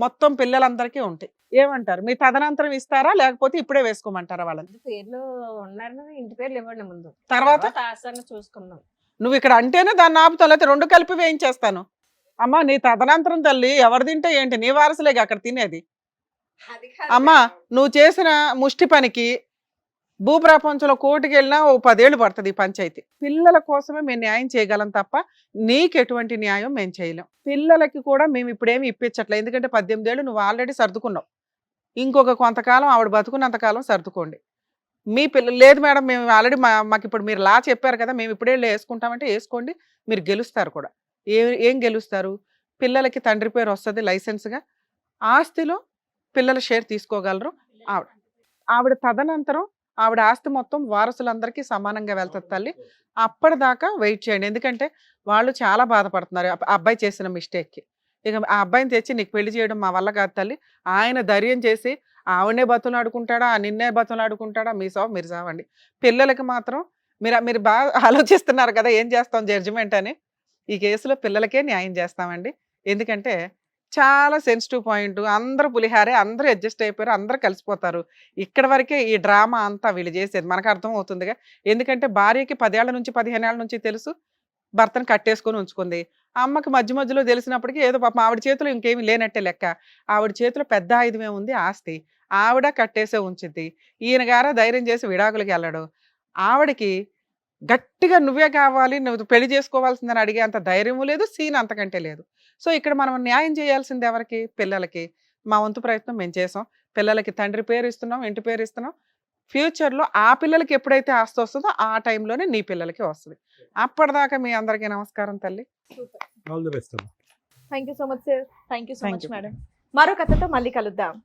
మొత్తం పిల్లలందరికీ ఉంటాయి. ఏమంటారు? మీ తదనంతరం ఇస్తారా లేకపోతే ఇప్పుడే వేసుకోమంటారా వాళ్ళని? పేర్లు ఉన్నారు, ఇంటి పేర్లు ఇవ్వండి ముందు, తర్వాత ఆసన్న చూసుకుందాం. నువ్వు ఇక్కడ అంటేనే దాన్ని ఆపుతావు, లేకపోతే రెండు కలిపి వేయించేస్తాను. అమ్మా నీ తదనంతరం తల్లి ఎవరు తింటే ఏంటి, నీ వారసులేగా అక్కడ తినేది. అమ్మా నువ్వు చేసిన ముష్టి పనికి భూప్రపంచంలో కోర్టుకి వెళ్ళినా ఓ 10 ఏళ్ళు పడుతుంది ఈ పంచాయతీ. పిల్లల కోసమే మేము న్యాయం చేయగలం తప్ప నీకు ఎటువంటి న్యాయం మేము చేయలేం. పిల్లలకి కూడా మేము ఇప్పుడేమి ఇప్పించట్లేదు, ఎందుకంటే 18 ఏళ్ళు నువ్వు ఆల్రెడీ సర్దుకున్నావు. ఇంకొక కొంతకాలం ఆవిడ బతుకున్నంతకాలం సర్దుకోండి. మీ పిల్లలు లేదు మేడం మేము ఆల్రెడీ మాకు ఇప్పుడు మీరు లా చెప్పారు కదా, మేము ఇప్పుడే వేసుకుంటామంటే వేసుకోండి, మీరు గెలుస్తారు కూడా. ఏం గెలుస్తారు? పిల్లలకి తండ్రి పేరు వస్తుంది లైసెన్స్గా, ఆస్తిలో పిల్లల షేర్ తీసుకోగలరు. ఆవిడ తదనంతరం ఆవిడ ఆస్తి మొత్తం వారసులందరికీ సమానంగా వెళ్తుంది తల్లి. అప్పటిదాకా వెయిట్ చేయండి, ఎందుకంటే వాళ్ళు చాలా బాధపడుతున్నారు ఆ అబ్బాయి చేసిన మిస్టేక్కి. ఇక ఆ అబ్బాయిని తెచ్చి నీకు పెళ్లి చేయడం మా వల్ల కాదు తల్లి. ఆయన ధైర్యం చేసి ఆవిడనే బతులాడుకుంటాడా, నిన్నే బతులాడుకుంటాడా, మీ సావు మీరు సావండి. పిల్లలకి మాత్రం మీరు బాగా ఆలోచిస్తున్నారు కదా ఏం చేస్తాం జడ్జిమెంట్ అని. ఈ కేసులో పిల్లలకే న్యాయం చేస్తామండి, ఎందుకంటే చాలా సెన్సిటివ్ పాయింట్. అందరూ పులిహారే, అందరూ అడ్జస్ట్ అయిపోయారు, అందరూ కలిసిపోతారు. ఇక్కడ వరకే ఈ డ్రామా అంతా వీళ్ళు చేసేది మనకు అర్థం అవుతుందిగా. ఎందుకంటే భార్యకి 10 ఏళ్ల నుంచి 15 ఏళ్ల నుంచి తెలుసు భర్తను కట్టేసుకొని ఉంచుకుంది. అమ్మకి మధ్య మధ్యలో తెలిసినప్పటికీ ఏదో పాపం ఆవిడ చేతిలో ఇంకేమీ లేనట్టే లెక్క. ఆవిడ చేతిలో పెద్ద ఆయుధమే ఉంది ఆస్తి, ఆవిడ కట్టేసే ఉంచుద్ది. ఈయన గారా ధైర్యం చేసి విడాకులకి వెళ్ళడు. ఆవిడకి గట్టిగా నువ్వే కావాలి, నువ్వు పెళ్లి చేసుకోవాల్సిందని అడిగే అంత ధైర్యము లేదు, సీన్ అంతకంటే లేదు. సో ఇక్కడ మనం న్యాయం చేయాల్సింది ఎవరికి? పిల్లలకి. మా వంతు ప్రయత్నం మేము చేసాం. పిల్లలకి తండ్రి పేరు ఇస్తున్నాం, ఇంటి పేరు ఇస్తున్నాం. ఫ్యూచర్లో ఆ పిల్లలకి ఎప్పుడైతే ఆస్తి వస్తుందో ఆ టైంలోనే నీ పిల్లలకి వస్తుంది. అప్పటిదాకా మీ అందరికీ నమస్కారం తల్లి. All the best. Thank you so much sir. Thank you so Thank much you. Madam. మరో కథతో మళ్ళీ కలుద్దాం.